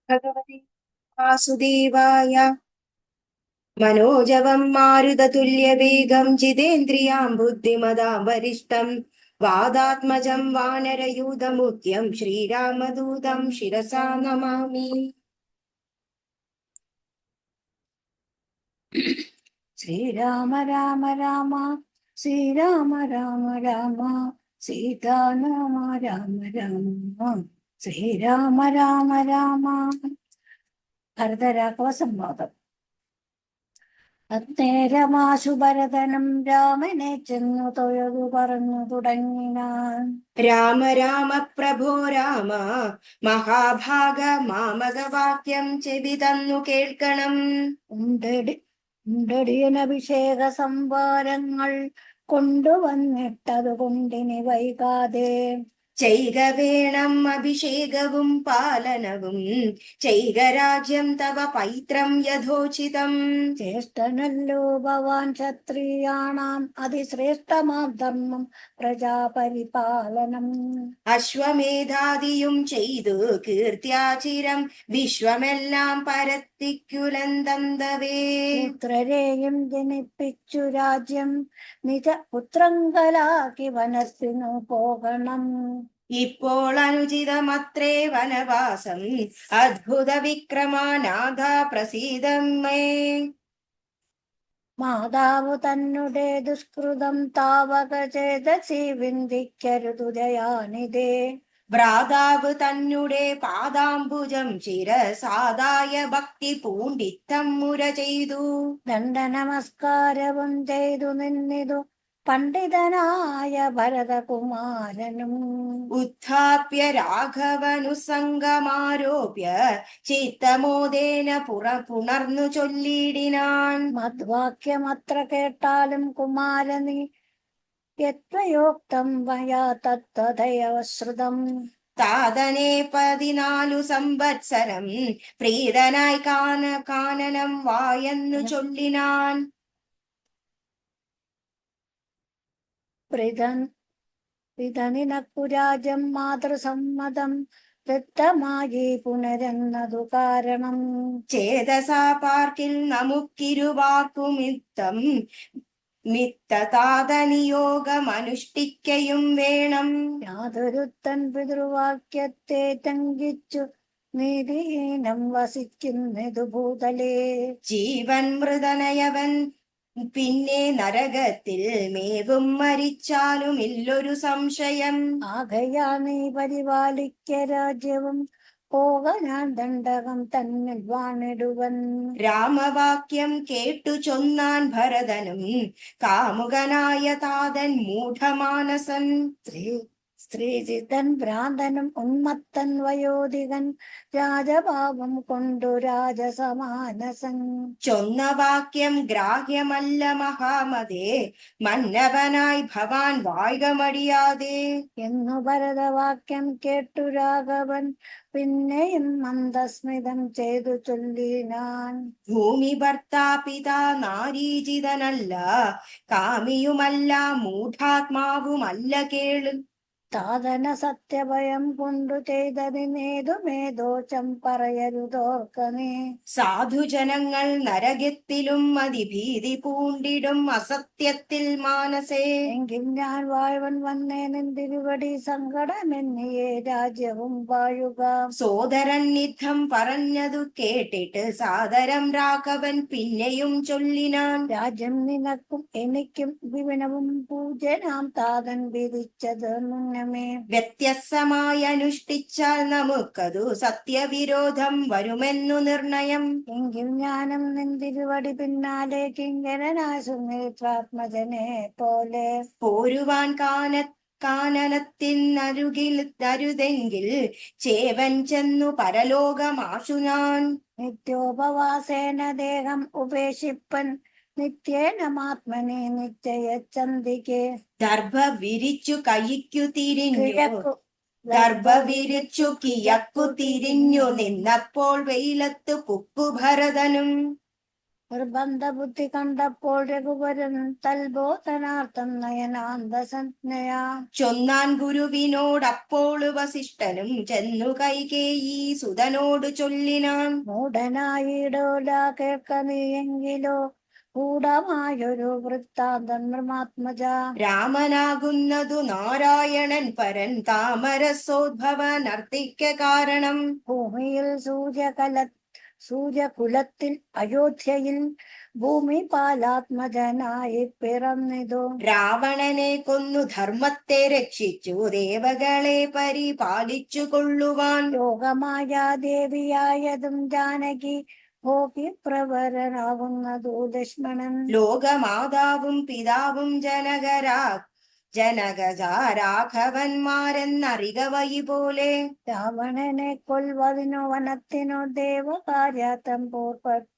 ഭഗവതി വാസുദേവായ. മനോജവം മാരുതതുല്യവേഗം ജിതേന്ദ്രിയാം ബുദ്ധിമതാം വരിഷ്ഠം വാദാത്മജം വാനരയൂഥമുഖ്യം ശ്രീരാമദൂതം ശിരസാ നമാമി. ശ്രീരാമ രാമ രാമ ശ്രീരാമ രാമ രാമ സീതാനാമ രാമ രാമ ശ്രീരാമ രാമ രാമ. ഭരതരാഘവ സംവാദം. അന്നേരമാശു ഭരതനും രാമനെ ചെന്നു തൊഴുതു പറഞ്ഞു തുടങ്ങിനാൻ. രാമ രാമ പ്രഭോ രാമ, മഹാഭാഗ മാമകവാക്യം ചെവി തന്നു കേൾക്കണം. ഉണ്ടടിയനഭിഷേക സംഭാരങ്ങൾ കൊണ്ടുവന്നിട്ടതുകൊണ്ടിനി വൈകാതെ ചെയ്ക വേണം അഭിഷേകവും പാലനവും, ചെയ്ക രാജ്യം തവ പൈത്രം യഥോചിതം. ജ്യേഷ്ഠനല്ലോ ഭവാൻ ക്ഷത്രിയാണാം അതിശ്രേഷ്ഠമാം ധർമ്മം പ്രജാപരിപാലനം. അശ്വമേധാദിയും ചെയ്തു കീർത്തിയാചിരം വിശ്വമെല്ലാം പരത്തിക്കുലന്തന്തവേ. പുത്രരെയും ജനിപ്പിച്ചു രാജ്യം നിജ പുത്രങ്കലാക്കി വനത്തിനു പോകണം. ഇപ്പോൾ അനുചിതമത്രേ വനവാസം, അദ്ഭുത വിക്രമാനാഥ പ്രസീദമേ. മാതാവ് തന്നെ ദുഷ്കൃതം താവക ചേതസി വിന്ദിക്കരുതു ദയാനിധേ. ഭ്രാതാവ് തന്നെ പാദാംബുജം ശിരസാദായ ഭക്തി പൂണ്ടിത്തം മുര ചെയ്തു. ദണ്ഡനമസ്കാരവും ചെയ്തു നിന്നിതു പണ്ഡിതനായ ഭരതകുമാരനും. ഉത്ഥാപ്യ രാഘവനുസംഗമാരോപ്യ ചിത്തമോദേന പുണർന്നു ചൊല്ലിടിനാൻ. മദ്വാക്യമത്ര കേട്ടാലും കുമാരനി യത്വയോക്തം വയാ തത്തദൈവ ശ്രുതം. താതനെ 14 സംവത്സരം പ്രീതനായി കാനനം വായെന്നു ചൊല്ലിനാൻ. നിനക്കു രാജ്യം മാതൃസമ്മതം ദത്തമായി പുനരെന്നതു കാരണം. ചേതസാ പാർക്കിൽ നമുക്കിരുവാക്കുമിത്തം മിത്തതാതനിയോഗമനുഷ്ഠിക്കയും വേണം. യാതൊരുത്തൻ പിതൃവാക്യത്തെ തങ്കിച്ചു നീതിഹീനം വസിക്കുന്നതു ഭൂതലേ. ജീവൻ മൃതനയവൻ പിന്നെ നരകത്തിൽ മേവും മരിച്ചാലും ഇല്ലൊരു സംശയം. ആകയാ നീ പരിപാലിക്ക രാജ്യവും പോക ഞാൻ ദണ്ഡകം തന്നിൽ വാണിടുവൻ. രാമവാക്യം കേട്ടു ചൊന്നാൻ ഭരതനും കാമുകനായ താതൻ മൂഢമാനസൻ. സ്ത്രീജിതൻ ഭ്രാന്തനും ഉന്മത്തൻ വയോധികൻ രാജഭാവം കൊണ്ടു രാജസമാനസൻ. ചൊന്ന വാക്യം ഗ്രാഹ്യമല്ല മഹാമതേ, മന്നവനായി ഭവാൻ വാഴ്കമടിയാതെ എന്നു ഭരതവാക്യം കേട്ടു രാഘവൻ പിന്നെയും മന്ദസ്മിതം ചെയ്തു ചൊല്ലിനാൻ. ഭൂമി ഭർത്താ പിതാ നാരീജിതനല്ല, കാമിയുമല്ല മൂഢാത്മാവുമല്ല കേളു. താതന സത്യഭയം കൊണ്ടു ചെയ്തതിനേതുമേ ദോഷം പറയരുതോർക്കനേ. സാധുജനങ്ങൾ നരകത്തിലും അതിഭീതി പൂണ്ടിടും അസത്യത്തിൽ മാനസേ. എങ്കിൽ ഞാൻ വാഴ്വൻ വന്നേ നിന്തിരുവടി സങ്കടമെന്നിയേ രാജ്യവും വാഴുക. സോദരൻ യുദ്ധം പറഞ്ഞതു കേട്ടിട്ട് സാദരം രാഘവൻ പിന്നെയും ചൊല്ലിനാൻ. രാജ്യം നിനക്കും എനിക്കും വിപിനവും പൂജനാം താതൻ വിധിച്ചത് മുന്നമേ. വ്യത്യസ്തമായി അനുഷ്ഠിച്ചാൽ നമുക്കതു സത്യവിരോധം വരുമെന്നു നിർണയം. എങ്കിൽ ഞാനും നിന്തിരുവടി പിന്നാലെ കിങ്കരനായ സുമിത്രാത്മജനെ പോലെ പോരുവാൻ കാനനത്തിനരുതെങ്കിൽ ചേവൻ ചെന്നു പരലോകമാശു ഞാൻ. നിത്യോപവാസേന ദേഹം ഉപേക്ഷിപ്പൻ നിത്യേനമാത്മനെ നിശ്ചയ ചന്ദികെ. ദർഭ വിരിച്ചു കൈക്കു തിരിഞ്ഞു കിഴക്കു തിരിഞ്ഞു നിന്നപ്പോൾ വെയിലത്ത് പുക്കു ഭരതനും. നിർബന്ധ ബുദ്ധി കണ്ടപ്പോൾ രഘുവരൻ തൽബോധനാർത്ഥം നയനാന്തസഞ്ജയാ. ചൊന്നാൻ ഗുരുവിനോടപ്പോൾ വസിഷ്ഠനും ചെന്നു കൈകേയി സുതനോട് ചൊല്ലിനാൻ. മൂഢനായിടോല കേൾക്ക നീയെങ്കിലോ ഗൂഢമായൊരു വൃത്താന്തം നിർമാത്മജ. രാമനാകുന്നതു നാരായണൻ പരൻ താമരസോദ്ഭവൻ അർത്ഥിക്ക കാരണം. ഭൂമിയിൽ സൂര്യകുലത്തിൽ അയോധ്യയിൽ ഭൂമി പാലാത്മജനായി പിറന്നിതു. രാവണനെ കൊന്നു ധർമ്മത്തെ രക്ഷിച്ചു ദേവകളെ പരിപാലിച്ചു കൊള്ളുവാൻ. യോഗമായ ദേവിയായതും ജാനകി ഭോഗിപ്രവരനാകുന്നതു ലക്ഷ്മണൻ. ലോകമാതാവും പിതാവും ജനകജാരാഘവന്മാരെന്നറിക വഴി പോലെ. രാവണനെ കൊൽവതിനോ വനത്തിനോ ദേവകാര്യാർത്ഥം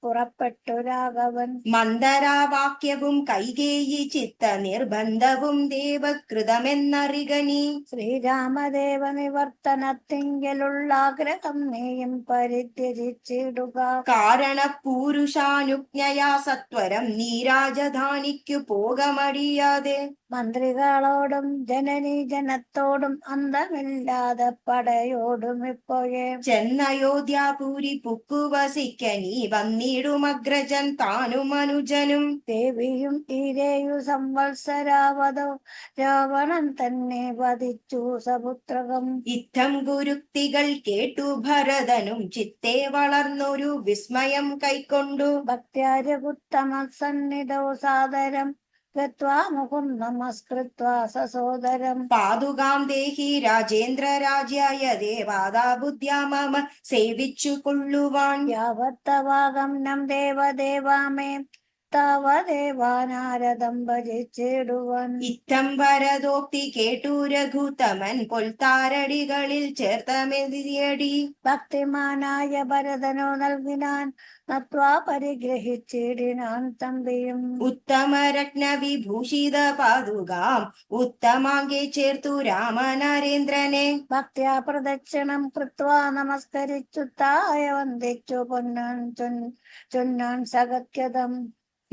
പുറപ്പെട്ടു രാഘവൻ. മന്ദരാവാക്യവും കൈകേയി ചിത്ത നിർബന്ധവും ദേവകൃതമെന്നറിക നീ. ശ്രീരാമദേവ നിവർത്തനത്തിങ്കലുള്ള ആഗ്രഹം നീയും പരിത്യജിച്ചിടുക. കാരണപൂരുഷാനുജ്ഞയാ സത്വരം നീ രാജധാനിക്കു പോകമടിയാതെ. മന്ത്രികളോടും ജനനീ ജനത്തോടും അന്തമില്ലാതെ പടയോടും ഇപ്പോഴേ ചെന്നയോധ്യാപുരി പുക്കുവസിക്ക നീ വന്നിടുമഗ്രജൻ താനും അനുജനും. ദേവിയും ഈരേയു സംവത്സരാവതോ രാവണൻ തന്നെ വധിച്ചു സപുത്രകം. ഇത്തം ഗുരുക്തികൾ കേട്ടു ഭരതനും ചിത്തെ വളർന്നൊരു വിസ്മയം കൈക്കൊണ്ടു. ഭക്ത്യാരകുത്തമ സന്നിധോ സാദരം ഗത്വാ മുകും നമസ്കൃത്വാ സസോദരം. പാതുകാം ദേഹി രാജേന്ദ്ര രാജ്യായ ദേവാദാ ബുദ്ധ്യാ മമ സേവിച്ചു കൊള്ളുവാൻ. യാവത്തവാഗംനം ദേവദേവാമേ താവദേവാനാരദം ഭജിച്ചിടുവൻ. ഇത്തം ഭരതോക്തി കേട്ടു രഘുത്തമൻ പൊൽത്താരടികളിൽ ചേർത്തമെതിയടി. ഭക്തിമാനായ ഭരതനോ നൽകിനാൻ നത്വാ പരിഗ്രഹിച്ചിടിനാൻ തമ്പിയും. ഉത്തമ രത്നവിഭൂഷിത പാതുകാം ഉത്തമാങ്കെ ചേർത്തു രാമനരേന്ദ്രനെ. ഭക്ത്യാ പ്രദക്ഷിണം കൃത്വാ നമസ്കരിച്ചു തായ വന്ദിച്ചു ചൊന്നാൻ സഗത്യതം.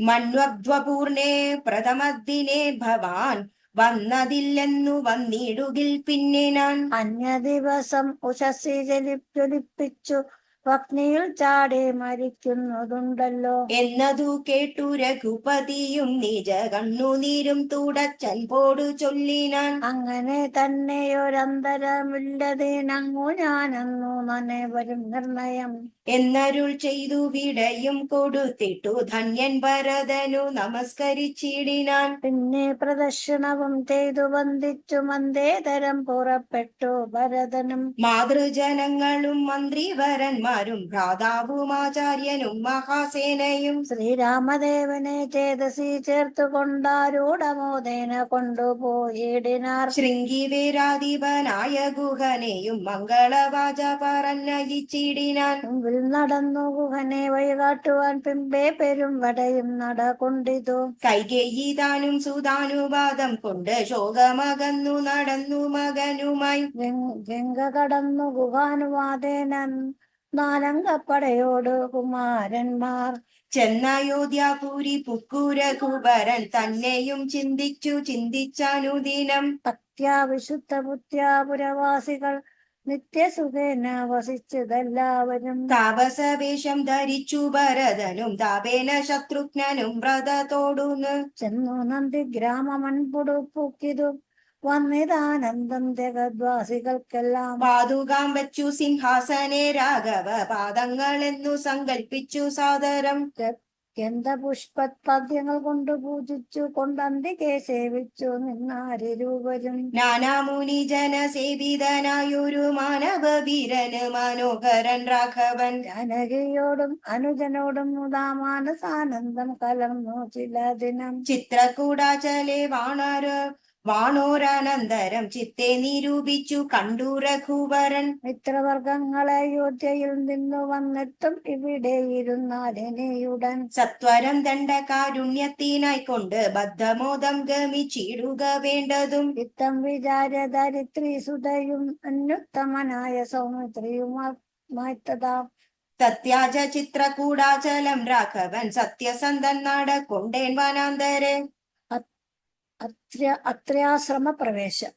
മന്വദ്വപൂർണേ പ്രഥമദിനെ ഭവാൻ വന്നതില്ലെന്നു വന്നിടുകിൽ പിന്നെ ഞാൻ. അന്യ ദിവസം ഉഷസ്സി ജ്വലിപ്പിച്ചു അഗ്നിയിൽ ചാടി മരിക്കുന്നതുണ്ടല്ലോ എന്നതു കേട്ടു രഘുപതിയും നിജ കണ്ണുനീരും തുടച്ചൻ പോടു ചൊല്ലിനാൻ. അങ്ങനെ തന്നെയൊരന്തരമില്ലതിനങ്ങു ഞാനെന്നു മനേവരും നിർണയം എന്നരുൾ ചെയ്തു വിടയും കൊടുത്തിട്ടു ധന്യൻ ഭരതനു നമസ്കരിച്ചിടിനാൻ. പിന്നെ പ്രദക്ഷിണവും ചെയ്തു വന്ദിച്ചു മന്ദേതരം പുറപ്പെട്ടു ഭരതനും. മാതൃജനങ്ങളും മന്ത്രിവരന്മാരും ഭ്രാതാവും ആചാര്യനും മഹാസേനയും ശ്രീരാമദേവനെ ചേതസി ചേർത്തുകൊണ്ടാരൂഢമോദേന കൊണ്ടുപോയിടിനാർ. ശൃംഗിവേരാധിപനായ ഗുഹനെയും മംഗളവാച പറഞ്ഞയിച്ചിടിനാൻ. മുമ്പിൽ നടന്നു ഗുഹനെ വഴികാട്ടുവാൻ പിമ്പേ പെരും വടയും നടകൊണ്ടിതു. കൈകേയി താനും സുതാനുവാദം കൊണ്ട് ശോകമകന്നു നടന്നു മകനുമായി. ഗംഗ കടന്നു ഗുഹാനുവാദേന നാലംഗപ്പടയോട് കുമാരന്മാർ ചെന്നയോധ്യാപുരി പുക്കുരഘുവരൻ തന്നെയും ചിന്തിച്ചനുദിനം. ഭക്ത്യാവിശുദ്ധ ബുദ്ധ്യാപുരവാസികൾ നിത്യസുഖേന വസിച്ചതെല്ലാവരും. താപസവേഷം ധരിച്ചു ഭരതനും താപേന ശത്രുഘ്നനും വ്രതത്തോടുന്ന് ചെന്നു നന്ദി ഗ്രാമമൺപുടുപ്പുക്കിതു വന്നിതാനന്ദം ജഗദ്വാസികൾക്കെല്ലാം. പാതുകാം വച്ചു സിംഹാസനെ രാഘവ പാദങ്ങളെന്നു സങ്കൽപ്പിച്ചു സാദരം. ഗന്ധപുഷ്പദ്യങ്ങൾ കൊണ്ട് പൂജിച്ചു കൊണ്ടന്തികെ സേവിച്ചു നിന്നാരിരൂപരും. നാനാമുനി ജനസേവിതനായൊരു മാനവ വീരന് മനോഹരൻ രാഘവൻ. ജാനകിയോടും അനുജനോടും മുതാമാനസാനന്ദം കലർന്നു ചില ദിനം. ചിത്രകൂടാചലെ വാണോരനന്തരം ചിത്തെ നിരൂപിച്ചു കണ്ടു രഘുവരൻ. മിത്രവർഗങ്ങളെ അയോധ്യയിൽ നിന്നു വന്നെത്തും ഇവിടെ ഇരുന്നാലിനെയുടൻ. സത്വരം ദണ്ഡകാരുണ്യത്തിനായി കൊണ്ട് ബദ്ധമോദം ഗമിച്ചിടുക വേണ്ടതും. ചിത്തം വിചാര ധരിത്രി സുതയും അന്യുത്തമനായ സൗമിത്രിയുമായിത്തതാ. തത്യാജ ചിത്രകൂടാചലം രാഘവൻ സത്യസന്ധൻ നടക്കൊണ്ടേൻ വനാന്തരെ. അത്ര്യാശ്രമ പ്രവേശം.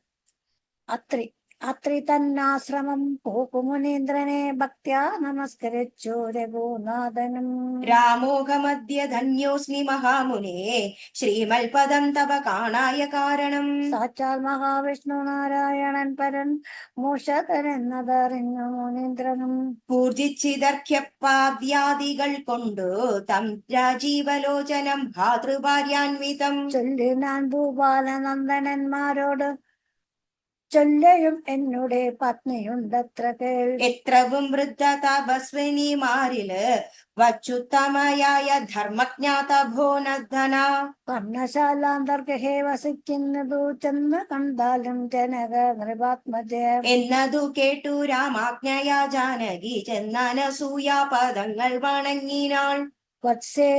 അത്രി തന്നാശ്രമം പൂക്കുമുനീന്ദ്രനെ ഭക്ത്യാ നമസ്കരിച്ചു രഘുനാഥനും. രാമോഹമദ്യ ധന്യോസ്മി മഹാമുനേ ശ്രീമൽപദം തവ കാണായ കാരണം. സാക്ഷാൽ മഹാവിഷ്ണു നാരായണൻ പരൻ മൂഷതരെന്നതറിഞ്ഞു മുനീന്ദ്രനും. പൂർജിച്ചിതർഘ്യപ്പാദ്യാദികൾ കൊണ്ടു തം രാജീവലോചനം ഭാതൃഭാര്യാൻവിതം. ചൊല്ലിനാൻ ഭൂപാലനന്ദനന്മാരോട് ചൊല്ലയും എന്നുടെ പത്നിയുണ്ടത്ര കേൾ. എത്രവും വൃദ്ധ തപസ്വിനിമാരില് വച്ചുത്തമയായ ധർമ്മജ്ഞാത ഭോനധന. പർണശാലാന്തർഗഹേ വസിക്കുന്നതു ചെന്ന് കണ്ടാലും ജനക നൃപാത്മജ. എന്നതു കേട്ടു രാമാജ്ഞയാ ജാനകി ചെന്നനസൂയാപദങ്ങൾ വണങ്ങിനാൾ. വത്സേ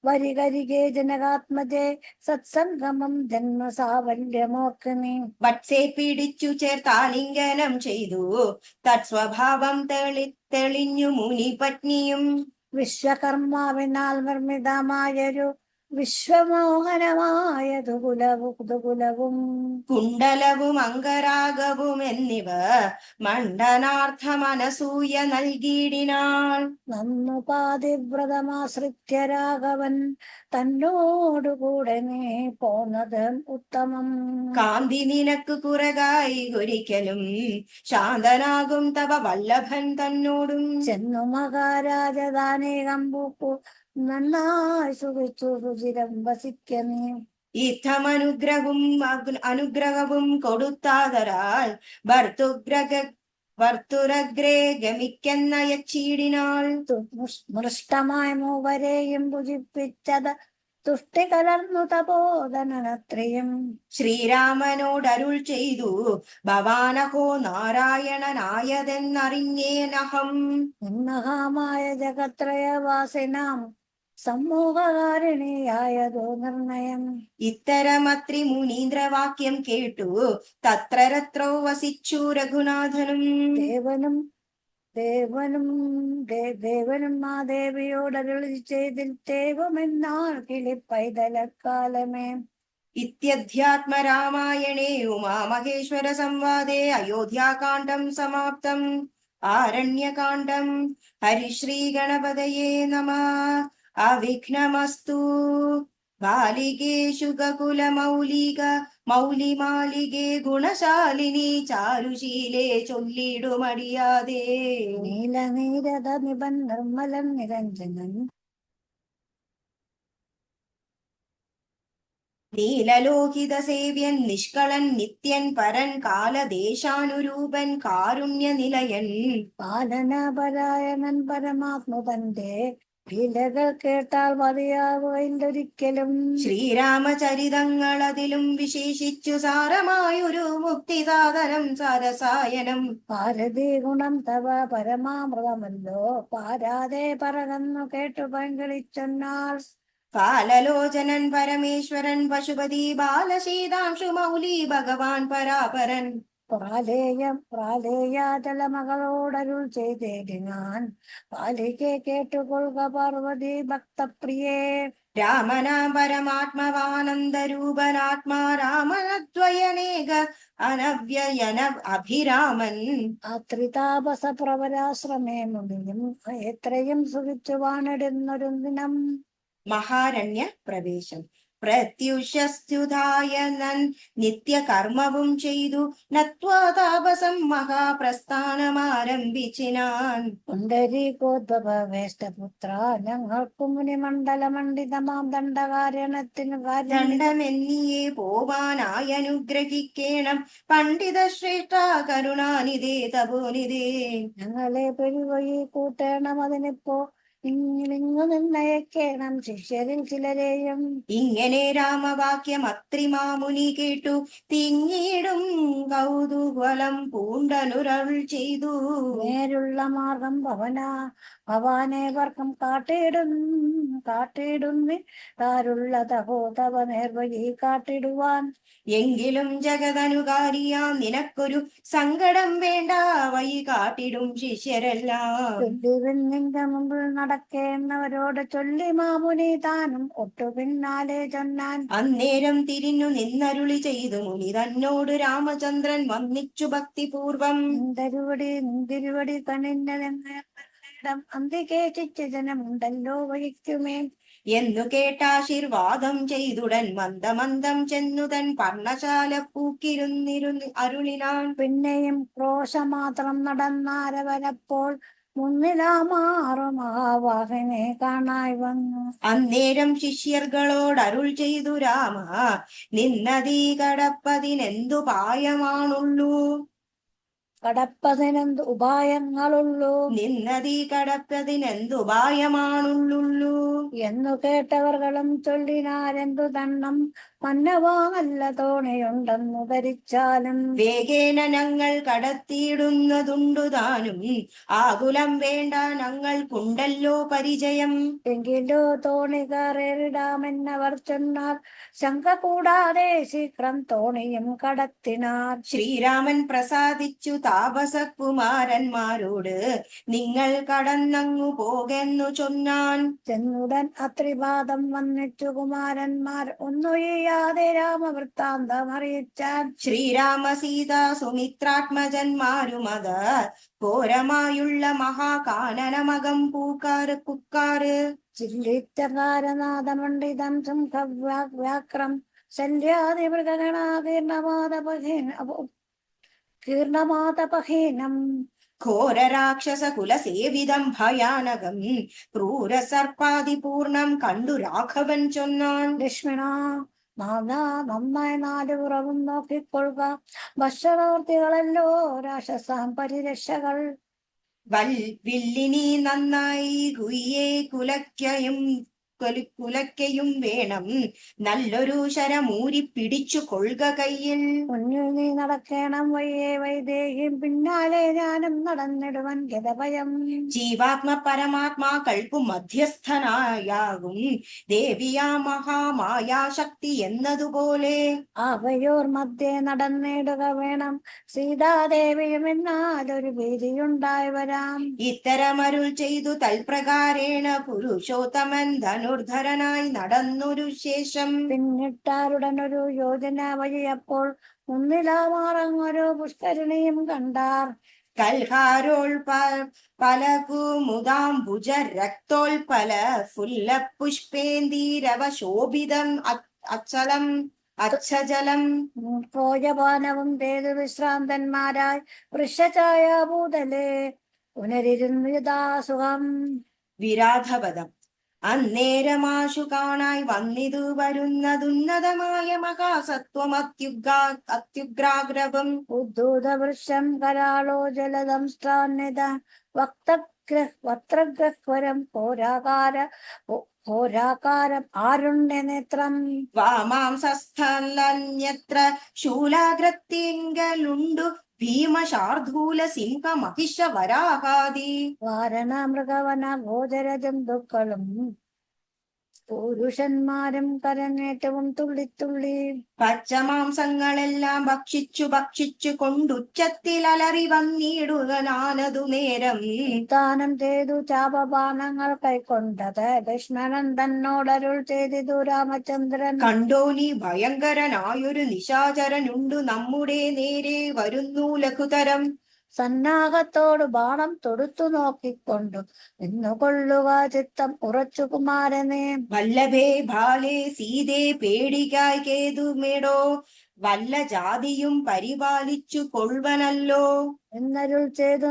വരികരികെ ജനകാത്മജേ സത്സംഗമം ജന്മസാവല്യമോർക്കണി. വത്സെ പിടിച്ചു ചേർത്താലിംഗനം ചെയ്തു തത്സ്വഭാവം തെളിഞ്ഞു മുനി പത്നിയും. വിശ്വകർമാവിനാൽ നിർമ്മിതമായൊരു വിശ്വമോഹനമായതു കുലവും കുണ്ടലവും അംഗരാഗവും എന്നിവ മണ്ഡനാർത്ഥമനസൂയ നൽകിയിടിനാൾ. നന്നു പാതിവ്രതമാശ്രിത്യ രാഘവൻ തന്നോടുകൂടെ നീ പോന്നത് ഉത്തമം. കാന്തി നിനക്ക് കുറകായി ഒരിക്കലും ശാന്തനാകും തവ വല്ലഭൻ തന്നോടും. ചെന്നു മഹാരാജധാനേകം പൂപ്പു നന്നായി സുഖിച്ചു സുചിരം വസിക്കനീ. അനുഗ്രഹവും കൊടുത്താതരാൽ ഭർത്തുരഗ്രേ ഗമിക്കെന്നയച്ചീടിനാൾ. മൃഷ്ടമായ മൂവരെയും ഭുജിപ്പിച്ചത് തുഷ്ടി കലർന്നു തപോധനത്രയും. ശ്രീരാമനോടരുൾ ചെയ്തു ഭവാനഹോ നാരായണനായതെന്നറിഞ്ഞേനഹം. മഹാമായ ജഗത്രയവാസിനാം സമൂഹകാരിണിയായതോ നിർണയം. ഇത്തരമത്രി മുനീന്ദ്രവാക്യം കേട്ടു തത്രരത്രോ വസിച്ചു രഘുനാഥനും. ദേവനും ആ ദേവിയോടരുളി ചെയ്തിൽ തേവമെന്നാൾ കിളിപ്പൈതലക്കാലമേ. ഇത്യധ്യാത്മരാമായണേ ഉമാമഹേശ്വര സംവാദേ അയോധ്യാകാന്ഡം സമാപ്തം. ആരണ്യകാന്ഡം. ഹരിശ്രീ ഗണപതയേ നമഃ. അവിഘ്നമസ്തു. ബാലികേഷു മൗലിമാലികേ ഗുണശാലിനി ചാരുശീലേ ചൊല്ലിടുമടിയാതെ. നീലനീരത നിബൻ നിർമ്മലൻ നിരഞ്ജനൻ നീലലോഹിത സേവ്യൻ നിഷ്കളൻ നിത്യൻ പരൻ കാലദേശാനുരൂപൻ കാരുണ്യ നിലയൻ. പാലനപരായണൻ പരമാത്മതന്റെ ലീലകൾ കേട്ടാൽ മതിയാകുകയില്ലൊരിക്കലും. ശ്രീരാമചരിതങ്ങൾ അതിലും വിശേഷിച്ചു സാരമായൊരു മുക്തിസാധനം സരസായനം. ഭാരതി ഗുണം തവ പരമാമൃതമല്ലോ പാരാതെ പറകന്നു കേട്ടു പങ്കളിച്ചൊന്നാൾ. കാലലോചനൻ പരമേശ്വരൻ പശുപതി ബാലശീതാംശു മൗലി ഭഗവാൻ പരാപരൻ. പ്രാലേയാചലമകളോടരുൾ ചെയ്തേടിനാൻ പാലിക്കെ കേട്ടുകൊള്ളുക പാർവതി ഭക്തപ്രിയേ. രാമനാം പരമാത്മവാനന്ദരൂപനാത്മാ രാമനദ്വയനേക അനവ്യയന അഭിരാമൻ. അത്രിതാപസ പ്രവരാശ്രമേ മുനിയും എത്രയും സുഖിച്ചു വാണിടുന്നൊരു ദിനം. മഹാരണ്യ പ്രവേശം. പ്രത്യുഷസ്തുതായ നിത്യകർമ്മവും ചെയ്തു നത്വാ താപസം മഹാപ്രസ്ഥാനമാരംഭിച്ചിനാൻ. പുണ്ടരീകോദ്ഭവേഷ്ടപുത്ര ഞങ്ങൾക്കു മുനിമണ്ഡലമണ്ഡിതമാം ദണ്ഡകാരണത്തിനു ദണ്ഡമെന്നിയെ പോവാനായി അനുഗ്രഹിക്കേണം പണ്ഡിത ശ്രേഷ്ഠ കരുണാനിധേ തപോനിധേ. ഞങ്ങളെ പെരുവഴി കൂട്ടേണം അതിനിപ്പോ ഇങ്ങിലിങ്ങു നിന്നയക്കേണം ശിഷ്യരിൽ ചിലരെയും. ഇങ്ങനെ രാമവാക്യം അത്രിമാമുനി കേട്ടു തിങ്ങിയിടും കൗതൂഹലം പൂണ്ടനുരൾ ചെയ്തു. നേരുള്ള മാർഗം ഭവാനേവർക്കും കാട്ടിടുന്നിട്ടാരുള്ള തഹോതവ നേർവഴി കാട്ടിടുവാൻ. എങ്കിലും ജഗതനുകാരിയാം നിനക്കൊരു സങ്കടം വേണ്ട, വഴി കാട്ടിടും ശിഷ്യരെല്ലാം. നിന്റെ മുമ്പിൽ നടക്കേണ്ടവരോട് ചൊല്ലി മാമുനി താനും ഒട്ടു പിന്നാലെ ചൊന്നാൻ. അന്നേരം തിരിഞ്ഞു നിന്നരുളി ചെയ്തു മുനി തന്നോട് രാമചന്ദ്രൻ വന്നിച്ചു ഭക്തിപൂർവം. നിന്തിരുവടി കണിഞ്ഞതെന്നിടം അന്തികേശിച്ച ജനമുണ്ടല്ലോ വഹിക്കുമേ. എന്നു കേട്ടാശീർവാദം ചെയ്തുടൻ മന്ദമന്ദം ചെന്നുതൻ പർണശാല പൂക്കിരുന്നിരുന്ന് അരുളിനാൻ. പിന്നെയും ക്രോശമാത്രം നടന്നാരവരപ്പോൾ മുന്നിലാമാറു മഹാവാഹനെ കാണായി വന്നു. അന്നേരം ശിഷ്യർകളോട് അരുൾ ചെയ്തു രാമ, നിന്നതീ കടപ്പതിനെന്തു പായമാണുള്ളൂ. കടപ്പതിനെന്ത് ഉപായങ്ങളുള്ളൂ. നിന്നതീ കടപ്പതിനെന്തു ഉപായമാണുള്ളൂ. എന്നു കേട്ടവർകളും ചൊല്ലിനാരെന്തു തണ്ണം മന്നവാ നല്ല തോണിയുണ്ടെന്നു ധരിച്ചാലും. വേഗേന ഞങ്ങൾ കടത്തിയിടുന്നതുണ്ടു താനും, ആകുലം വേണ്ട ഞങ്ങൾക്കുണ്ടല്ലോ പരിചയം. എങ്കിലോ തോണി കയറിടാമെന്നവർ ചൊന്നാൽ ശങ്ക കൂടാതെ ശീഘ്രം തോണിയും കടത്തിനാർ. ശ്രീരാമൻ പ്രസാദിച്ചു താപസകുമാരന്മാരോട് നിങ്ങൾ കടന്നങ്ങു പോകെന്നു ചൊന്നാൻ. ചെന്നുടൻ അത്രിപാദം വന്നിച്ചു കുമാരന്മാർ ഒന്നൊഴിയാതെ രാമവൃത്താന്തം അറിയിച്ചാൻ. ശ്രീരാമ സീതാ സുമിത്രാത്മജന്മാരുമത ഘോരമായുള്ള മഹാകാനനമകം പൂക്കാറ്. ചില്ലിത്തകാരനാഥമണ്ഡിതം സംഘവ്യാക്രം ശല്യാദി മൃഗഗണാകീർണമാതപഹീനം. ഘോരരാക്ഷസ കുലസേവിതം ഭയാനകം ക്രൂരസർപ്പാതിപൂർണം കണ്ടു രാഘവൻ ചൊന്നാൻ. ലക്ഷ്മണ നന്നായി നാല് പുറവും നോക്കിക്കൊള്ളുക. ഭക്ഷണവർത്തികളല്ലോ രാക്ഷസാം പരിരക്ഷകൾ. വില്ലിനി നന്നായി കുലയ്ക്കയും വേണം, നല്ലൊരു ശരമൂരി പിടിച്ചു കൊള്ളുക കയ്യിൽ. മുന്നിൽ നീ നടക്കണം വയ്യേ വൈദേഹിയും പിന്നാലെ ഞാനും നടന്നിടുവൻ ഗതഭയം. ജീവാത്മ പരമാത്മാക്കൾക്കു മധ്യസ്ഥനായാകും ദേവിയാ മഹാമായാശക്തി എന്നതുപോലെ അവയോർ മധ്യേ നടന്നിടുക വേണം. സീതാദേവിയും എന്നാലൊരു ഭീതിയുണ്ടായി വരാം. ഇത്തരമരുൾ ചെയ്തു തൽപ്രകാരേണ പുരുഷോത്തമൻ ധനുർധരനായി നടന്നൊരു ശേഷം പിന്നിട്ടാരുടനൊരു യോജന വഴിയപ്പോൾ മുന്നിലാമാറങ്ങൊരു പുഷ്കരിണിയും കണ്ടാർ. കൽഹാരോൾ പലകുമുദാംബുജ രക്തോൽപല ഫുല്ല പുഷ്പേന്ദീരവ ശോഭിതം അച്ഛജലം. ഭോജപാനവും ചെയ്തു വിശ്രാന്തന്മാരായി വൃക്ഷഛായ ഭൂതലേ പുനരിരുന്നിതാസുഖം. വിരാധപദം. അന്നേരമാശു കാണായി വന്നിതു വരുന്നതുന്നതമായ മഹാസത്വം അത്യുഗ്രാഗ്രവം. ഉദ്ധൂതവൃക്ഷം കരാളോ ജലദം സ്റ്റാന്യത വക്ത്രഗ്രഹ്വരം ഘോരാകാരം ആരുണ്യനേത്രം. വാമാംസസ്ഥലന്യത്ര ശൂലാഗ്രത്തിങ്കലുണ്ടു ഭീമശാർദൂല സിംഹ മഹിഷ വരാഹാദി. വാരണ മൃഗവന ഗോചര ജന്തുക്കളും പുരുഷന്മാരും കരനേറ്റവും തുള്ളിത്തുള്ളി. പച്ചമാംസങ്ങളെല്ലാം ഭക്ഷിച്ചു കൊണ്ടുച്ചത്തിൽ അലറി വന്നിടുക നാനതു നേരം. ദാനം ചെയ്തു ചാപപാനങ്ങൾ കൈക്കൊണ്ടത് ലക്ഷ്മണൻ തന്നോടരുൾ ചെയ്തിതു രാമചന്ദ്രൻ. കണ്ടോ നീ ഭയങ്കരനായൊരു നിശാചരനുണ്ടു നമ്മുടെ നേരെ വരുന്നു ലഘുതരം. സന്നാഹത്തോട് ബാണം തൊടുത്തു നോക്കിക്കൊണ്ടു നിന്നുകൊള്ളുക ചിത്തം ഉറച്ചു കുമാരനെ. വല്ലഭേ ബാലേ സീതേ പേടിക്കായി കേതുമേടോ, വല്ല ജാതിയും പരിപാലിച്ചു കൊൾവനല്ലോ. എന്നരുൾ ചെയ്തു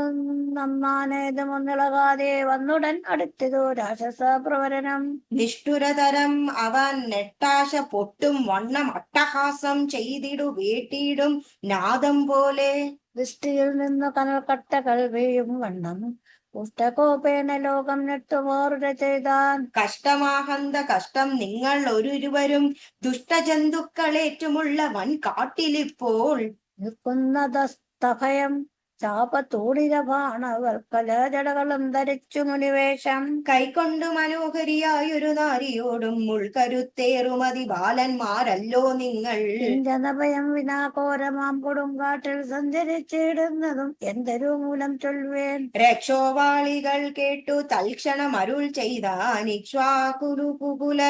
നന്നാനേതുമൊന്നിളകാതെ വന്നുടൻ അടുത്തതോ രാക്ഷസ പ്രവരനം. നിഷ്ഠുരതരം അവൻ നെട്ടാശ പൊട്ടും വണ്ണം അട്ടഹാസം ചെയ്തിടു വേട്ടിയിടും നാദം പോലെ. ദൃഷ്ടിയിൽ നിന്നു കനൽക്കട്ടകൾ വീഴും വണ്ണം പുഷ്ടകോപേന ലോകം നെട്ടുമാറുര ചെയ്താൻ. കഷ്ടമാഹന്ത കഷ്ടം നിങ്ങൾ ഒരുവരും ദുഷ്ടജന്തുക്കളേറ്റുമുള്ള വൻ കാട്ടിലിപ്പോൾ നിൽക്കുന്നതസ്തഭയം ചാപത്തൂണിരഭാണവർക്കലജടകളും ധരിച്ചു മുനിവേഷം. കൈക്കൊണ്ടു മനോഹരിയായൊരു നാരിയോടും മുൾക്കരുത്തേറുമതി ബാലന്മാരല്ലോ നിങ്ങൾ. ജനഭയം വിനാഘോരമാം കൊടുങ്കാട്ടിൽ സഞ്ചരിച്ചിടുന്നതും എന്തൊരു മൂലം ചൊല്ലുവേൻ. രക്ഷോവാളികൾ കേട്ടു തൽക്ഷണം അരുൾ ചെയ്താൻ ഇക്ഷ്വാകുകുല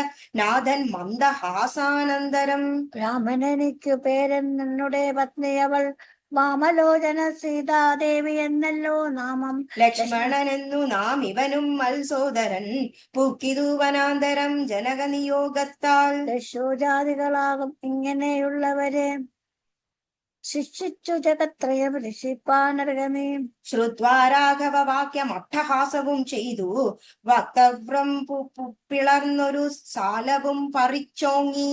നാഥൻ മന്ദഹാസാനന്തരം. രാമനെനിക്കു പേരൻ നിന്നുടെ പത്നി അവൾ വാമലോചന സീതാദേവി എന്നല്ലോ നാമം. ലക്ഷ്മണനെന്നു നാം ഇവനും മത്സോദരൻ പൂക്കിതു വനാന്തരം ജനക നിയോഗത്താൽ. ദശോജാതികളാകും ഇങ്ങനെയുള്ളവരെ ശിക്ഷിച്ചു ജഗത്രയം രക്ഷിപ്പാനർഹമേ. ശ്രുത്വാ രാഘവ വാക്യം അട്ടഹാസവും ചെയ്തു വക്തവ്രം പിളർന്നൊരു സാലവും പറിച്ചോങ്ങി.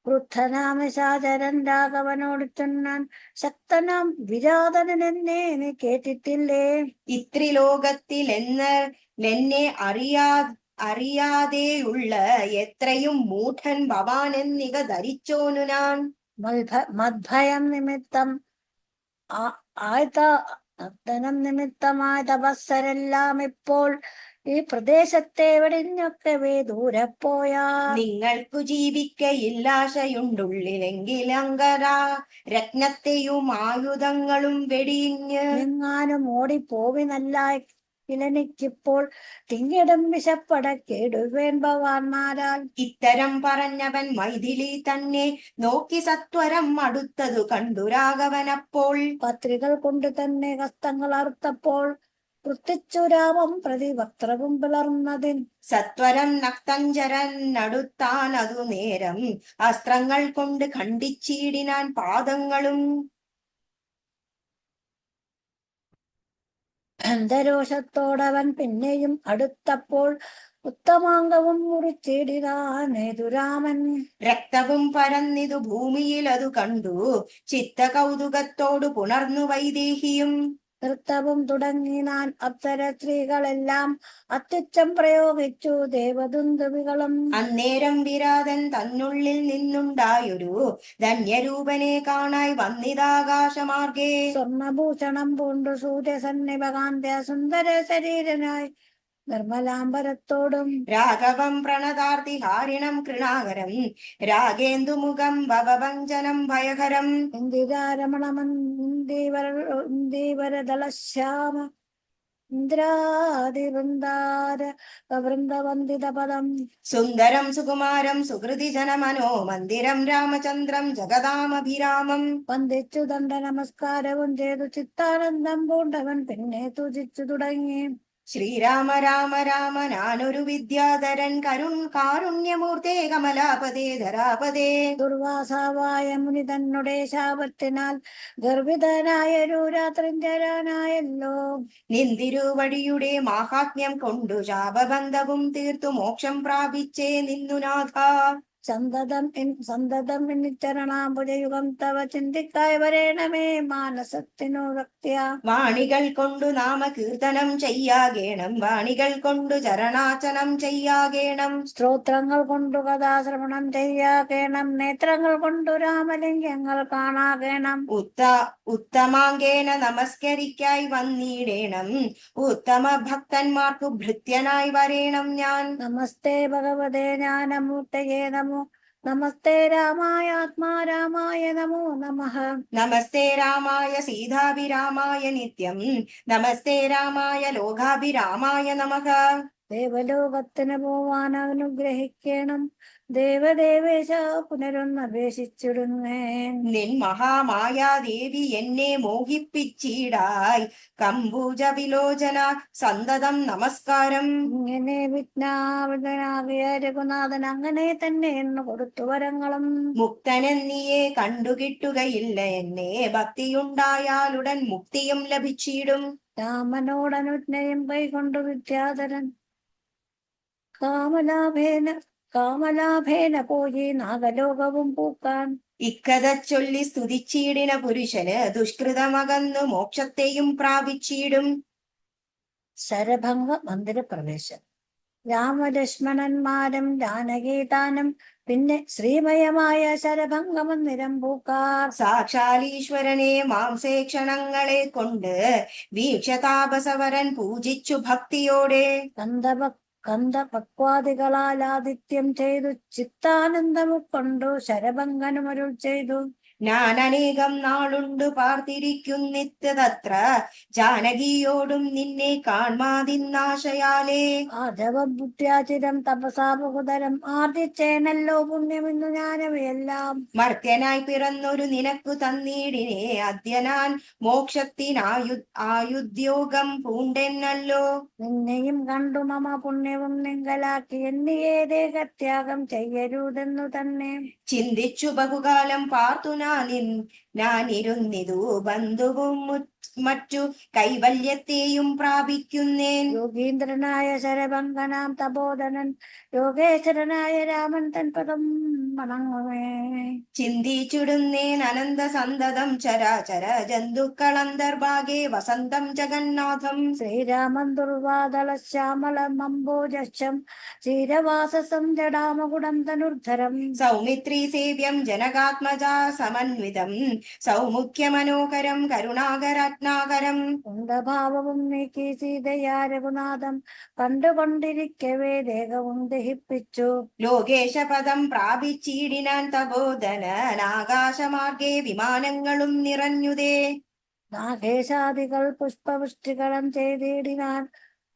ക്രുദ്ധനാമശാചരൻ രാഘവനോട് ചൊന്നാൻ, ശക്തനാം വിരാതനൻ എന്നെ നീ കേട്ടിട്ടില്ലേ. ഇത്രിലോകത്തിൽ എന്നെ അറിയാതെയുള്ള എത്രയും മൂഢൻ ഭവാൻ എന്നിക ധരിച്ചോനു ഞാൻ. മദ്ഭയം നിമിത്തം നിമിത്തമായ തപസ്സരെല്ലാം ഇപ്പോൾ ഈ പ്രദേശത്തെ വെടിഞ്ഞൊക്കെ ദൂരെ പോയാ. നിങ്ങൾക്കു ജീവിക്കയില്ലാശയുണ്ടുള്ളിലെങ്കിൽ അങ്കരാ രത്നത്തെയും ആയുധങ്ങളും വെടിഞ്ഞ് എങ്ങാനും ഓടിപ്പോവിനല്ല ഇലനിക്കിപ്പോൾ തിങ്ങിടും വിശപ്പടക്കേടുവേൻ ഭവാന്മാരാൽ. ഇത്തരം പറഞ്ഞവൻ മൈഥിലി തന്നെ നോക്കി സത്വരം അടുത്തതു കണ്ടു രാഘവനപ്പോൾ. പത്രികൾ കൊണ്ട് തന്നെ ഹസ്തങ്ങൾ അറുത്തപ്പോൾ വൃത്തിച്ചു രാമം പ്രതി വക്രവും പിളർന്നതിൻ. സത്വരം നക്തഞ്ചരൻ അടുത്താൻ അതു നേരം അസ്ത്രങ്ങൾ കൊണ്ട് ഖണ്ഡിച്ചിടിനാൻ പാദങ്ങളും. അന്തരോഷത്തോടവൻ പിന്നെയും അടുത്തപ്പോൾ ഉത്തമാംഗവും മുറിച്ചിടിനാനേതു രാമൻ. രക്തവും പരന്നിതു ഭൂമിയിൽ അതു കണ്ടു ചിത്ത കൗതുകത്തോടു പുണർന്നു വൈദേഹിയും. നൃത്തവും തുടങ്ങിനാൻ അപ്സര സ്ത്രീകളെല്ലാം അത്യുച്ചം പ്രയോഗിച്ചു ദേവദുന്ദുവികളും. അന്നേരം വിരാതൻ തന്നുള്ളിൽ നിന്നുണ്ടായൊരു ധന്യരൂപനെ കാണായി വന്നിതാകാശമാർഗേ. സ്വർണഭൂഷണം പൂണ്ടു സൂര്യസന്നിഭകാന്ത്യ സുന്ദര ശരീരനായി നിർമ്മലാംബരത്തോടും. രാഘവം പ്രണതാർത്തി ഹാരിണം കൃണാകരം രാഗേന്ദുമുഖം ഭവഭഞ്ജനം ഭയകരം. ഇന്ദീവരദളശ്യാമ വൃന്ദവന്ദിത പദം. സുന്ദരം സുകുമാരം സുഹൃതി ജനമനോ മന്ദിരം രാമചന്ദ്രം ജഗദാമഭിരാമം. വന്ദിച്ചു ദണ്ഡ നമസ്കാരവും ചെയ്തു ചിത്താനന്ദം പൂണ്ടവൻ പിന്നെ തുതിച്ചു തുടങ്ങി. ശ്രീരാമ രാമ രാമ ഞാനൊരു വിദ്യാധരൻ കാരുണ്യമൂർത്തേ കമലാപതേ ധരാപതേ. ദുർവാസാവായ മുനി തന്നുടെ ശാപത്തിനാൽ ഗർഭിതനായൊരു രാത്രിഞ്ചരാനായല്ലോ. നിന്തിരുവടിയുടെ മാഹാത്മ്യം കൊണ്ടു ശാപബന്ധവും തീർത്തു മോക്ഷം പ്രാപിച്ചേ നിന്നു നാഥ. സന്തതം ചരണാംബുജയുഗം തവ ചിന്തിക്കായി വരേണമേ മാനസത്തിനു ഭക്തിയ. വാണികൾ കൊണ്ടു നാമകീർത്തനം ചെയ്യാകേണം വാണികൾ കൊണ്ടു ചരണാചനം ചെയ്യാകേണം. സ്തോത്രങ്ങൾ കൊണ്ടു കഥാശ്രവണം ചെയ്യാകേണം നേത്രങ്ങൾ കൊണ്ടു രാമലിംഗങ്ങൾ കാണാകേണം. ഉത്തമാങ്കേന നമസ്കരിക്കായി വന്നിടേണം ഉത്തമ ഭക്തന്മാർക്കു ഭൃത്യനായി വരേണം ഞാൻ. നമസ്തേ ഭഗവതേ ജ്ഞാനമൂർത്തയേ നമോ നമസ്തേ രാമായ ആത്മാരാമായ നമോ നമഃ. നമസ്തേ രാമായ സീതാഭിരാമായ നിത്യം നമസ്തേ രാമായ ലോകാഭിരാമായ നമഃ. ദേവലോകത്തിന് പോവാൻ അനുഗ്രഹിക്കണം ദേവദേവേശ പുനരൊന്നപേക്ഷിച്ചിടുന്നേൻ. നിൻ മഹാമായാദേവി എന്നെ മോഹിപ്പിച്ചിടായി കമ്പൂജ വിലോചന സന്തതം നമസ്കാരം. ഇങ്ങനെ വിഘ്നാവിതനാകിയ രഘുനാഥൻ അങ്ങനെ തന്നെ എന്ന് കൊടുത്തു വരങ്ങളും. മുക്തനെന്നിയെ കണ്ടുകിട്ടുകയില്ല എന്നെ ഭക്തിയുണ്ടായാലുടൻ മുക്തിയും ലഭിച്ചിടും. രാമനോടനുജ്ഞയും കൈകൊണ്ടു വിദ്യാധരൻ കാമലാഭേന പോയി നാഗലോകവും പൂക്കാൻ. ഇക്കഥ ചൊല്ലി സ്തുതിച്ചിടിന പുരുഷന് ദുഷ്കൃതമകന്നു മോക്ഷത്തെയും പ്രാപിച്ചിടും. ശരഭംഗ മന്ദിരപ്രവേശം. രാമലക്ഷ്മണന്മാരും ജാനകീതാനും പിന്നെ ശ്രീമയമായ ശരഭംഗ മന്ദിരം പൂക്കാർ. സാക്ഷാലീശ്വരനെ മാംസേക്ഷണങ്ങളെ കൊണ്ട് വീക്ഷതാപസവരൻ പൂജിച്ചു ഭക്തിയോടെ കന്ധപക്വാദികളാൽ ആദിത്യം ചെയ്തു ചിത്താനന്ദമുക്കൊണ്ടു ശരഭംഗനുമരുൾ ചെയ്തു. ഞാൻ അനേകം നാളുണ്ടു പാർത്തിരിക്കുന്നിത്തത്ര ജാനകിയോടും നിന്നെ കാൺമാതിന്നാശയാലേ. ആജവബുദ്ധ്യാചിരം തപസാ ബഹുതരം ആർജിച്ചേനല്ലോ പുണ്യമെന്നു ഞാനവയെല്ലാം. മർത്യനായി പിറന്നൊരു നിനക്കു തന്നീടിനെ അദ്യ ഞാൻ മോക്ഷത്തിനായുദ്യോഗം പൂണ്ടെന്നല്ലോ. നിന്നെയും കണ്ടു മമ പുണ്യവും നിങ്കലാക്കി എന്നിയെ ദേഹത്യാഗം ചെയ്യരുതെന്നു തന്നെ ചിന്തിച്ചു ബഹുകാലം പാർത്തു ഞാൻ ഇരുന്നിതു ബന്ധുവും മറ്റു കൈവല്യത്തെയും പ്രാപിക്കുന്നേൻ. യോഗീന്ദ്രനായ ശരഭംഗനാം തപോധനൻ യോഗേശ്വരനായ രാമൻ തൻ പദം വണങ്ങുമേ. ചിന്തിച്ചിടുന്നേൻ അനന്ത സന്തതം ചരാചര ജന്തുക്കളന്തർഭാഗേ വസന്തം ജഗന്നാഥം. ശ്രീരാമൻ ദുർവാദള ശ്യാമളം അംബോജം ചീരവാസസം ജടാമകുടം തനുർധരം. സൗമിത്രീ സേവ്യം ജനകാത്മജാ സമന്വിതം സൗമുഖ്യമനോഹരം കരുണാകരത്നാകരം. കുന്തഭാവവും നീക്കി സീതയാ രഘുനാഥം കണ്ടുകൊണ്ടിരിക്കവേ ദേഹവും ദഹിപ്പിച്ചു. ലോകേശപദം പ്രാപിച്ചിടിനാൻ തപോധനൻ ആകാശമാർഗേ വിമാനങ്ങളും നിറഞ്ഞുതേ. നാഗേശാദികൾ പുഷ്പവൃഷ്ടികളും ചെയ്തിടിനാൻ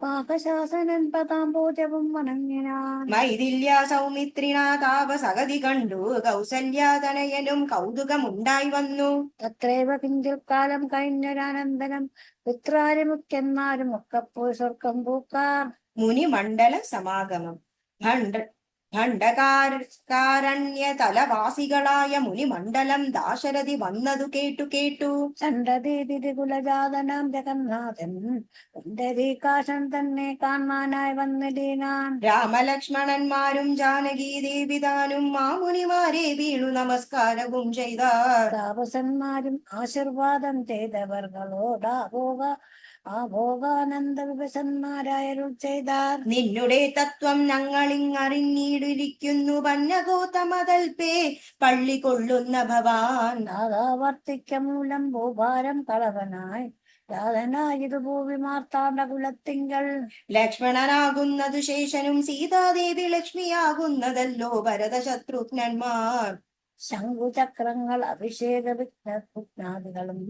പാകശാസനൻ പദാംബോജവും വണങ്ങിനാൻ. മൈഥില്യ സൗമിത്രിണ താപസഗതി കണ്ടു കൗസല്യാതനയനും കൗതുകമുണ്ടായി വന്നു. തത്രൈവ കിഞ്ചിൽ കാലം കഴിഞ്ഞൊരാനന്ദനം പിത്രാരിമുഖ്യന്മാരും ഒക്കെ പോയി സ്വർഗം പൂക്കാർ. മുനിമണ്ഡല സമാഗമം. ഭണ്ഡകാരണ്യ തലവാസികളായ മുനിമണ്ഡലം ദാശരഥി വന്നതു കേട്ടു ചണ്ഡതീതികുലജാതനാം ജഗന്നാഥൻ പുണ്ടരീകാശൻ തന്നെ കാണാനായി വന്നിടീനാൻ. രാമലക്ഷ്മണന്മാരും ജാനകി ദേവിതാനും മാമുനിമാരെ വീണു നമസ്കാരവും ചെയ്താർ. താപസന്മാരും ആശീർവാദം ആഭോഗാനന്ദ വിഭസന്മാരായരുൾ ചെയ്താർ. നിന്നുടെ തത്വം ഞങ്ങളിങ്ങറിഞ്ഞിടിരിക്കുന്നു പന്നഗോതമതൽപേ പള്ളി കൊള്ളുന്ന ഭവാൻ. ദാതാവർത്തിക്ക മൂലം ഭൂഭാരം കളവനായി യാതനായിതു ഭൂവി മാർത്താണ്ഡ കുലത്തിങ്കൾ. ലക്ഷ്മണനാകുന്നതു ശേഷനും സീതാദേവി ലക്ഷ്മിയാകുന്നതല്ലോ ഭരത ശത്രുഘ്നന്മാർ. ശംഖുചക്രങ്ങൾ അഭിഷേക വിഘ്നാദികളും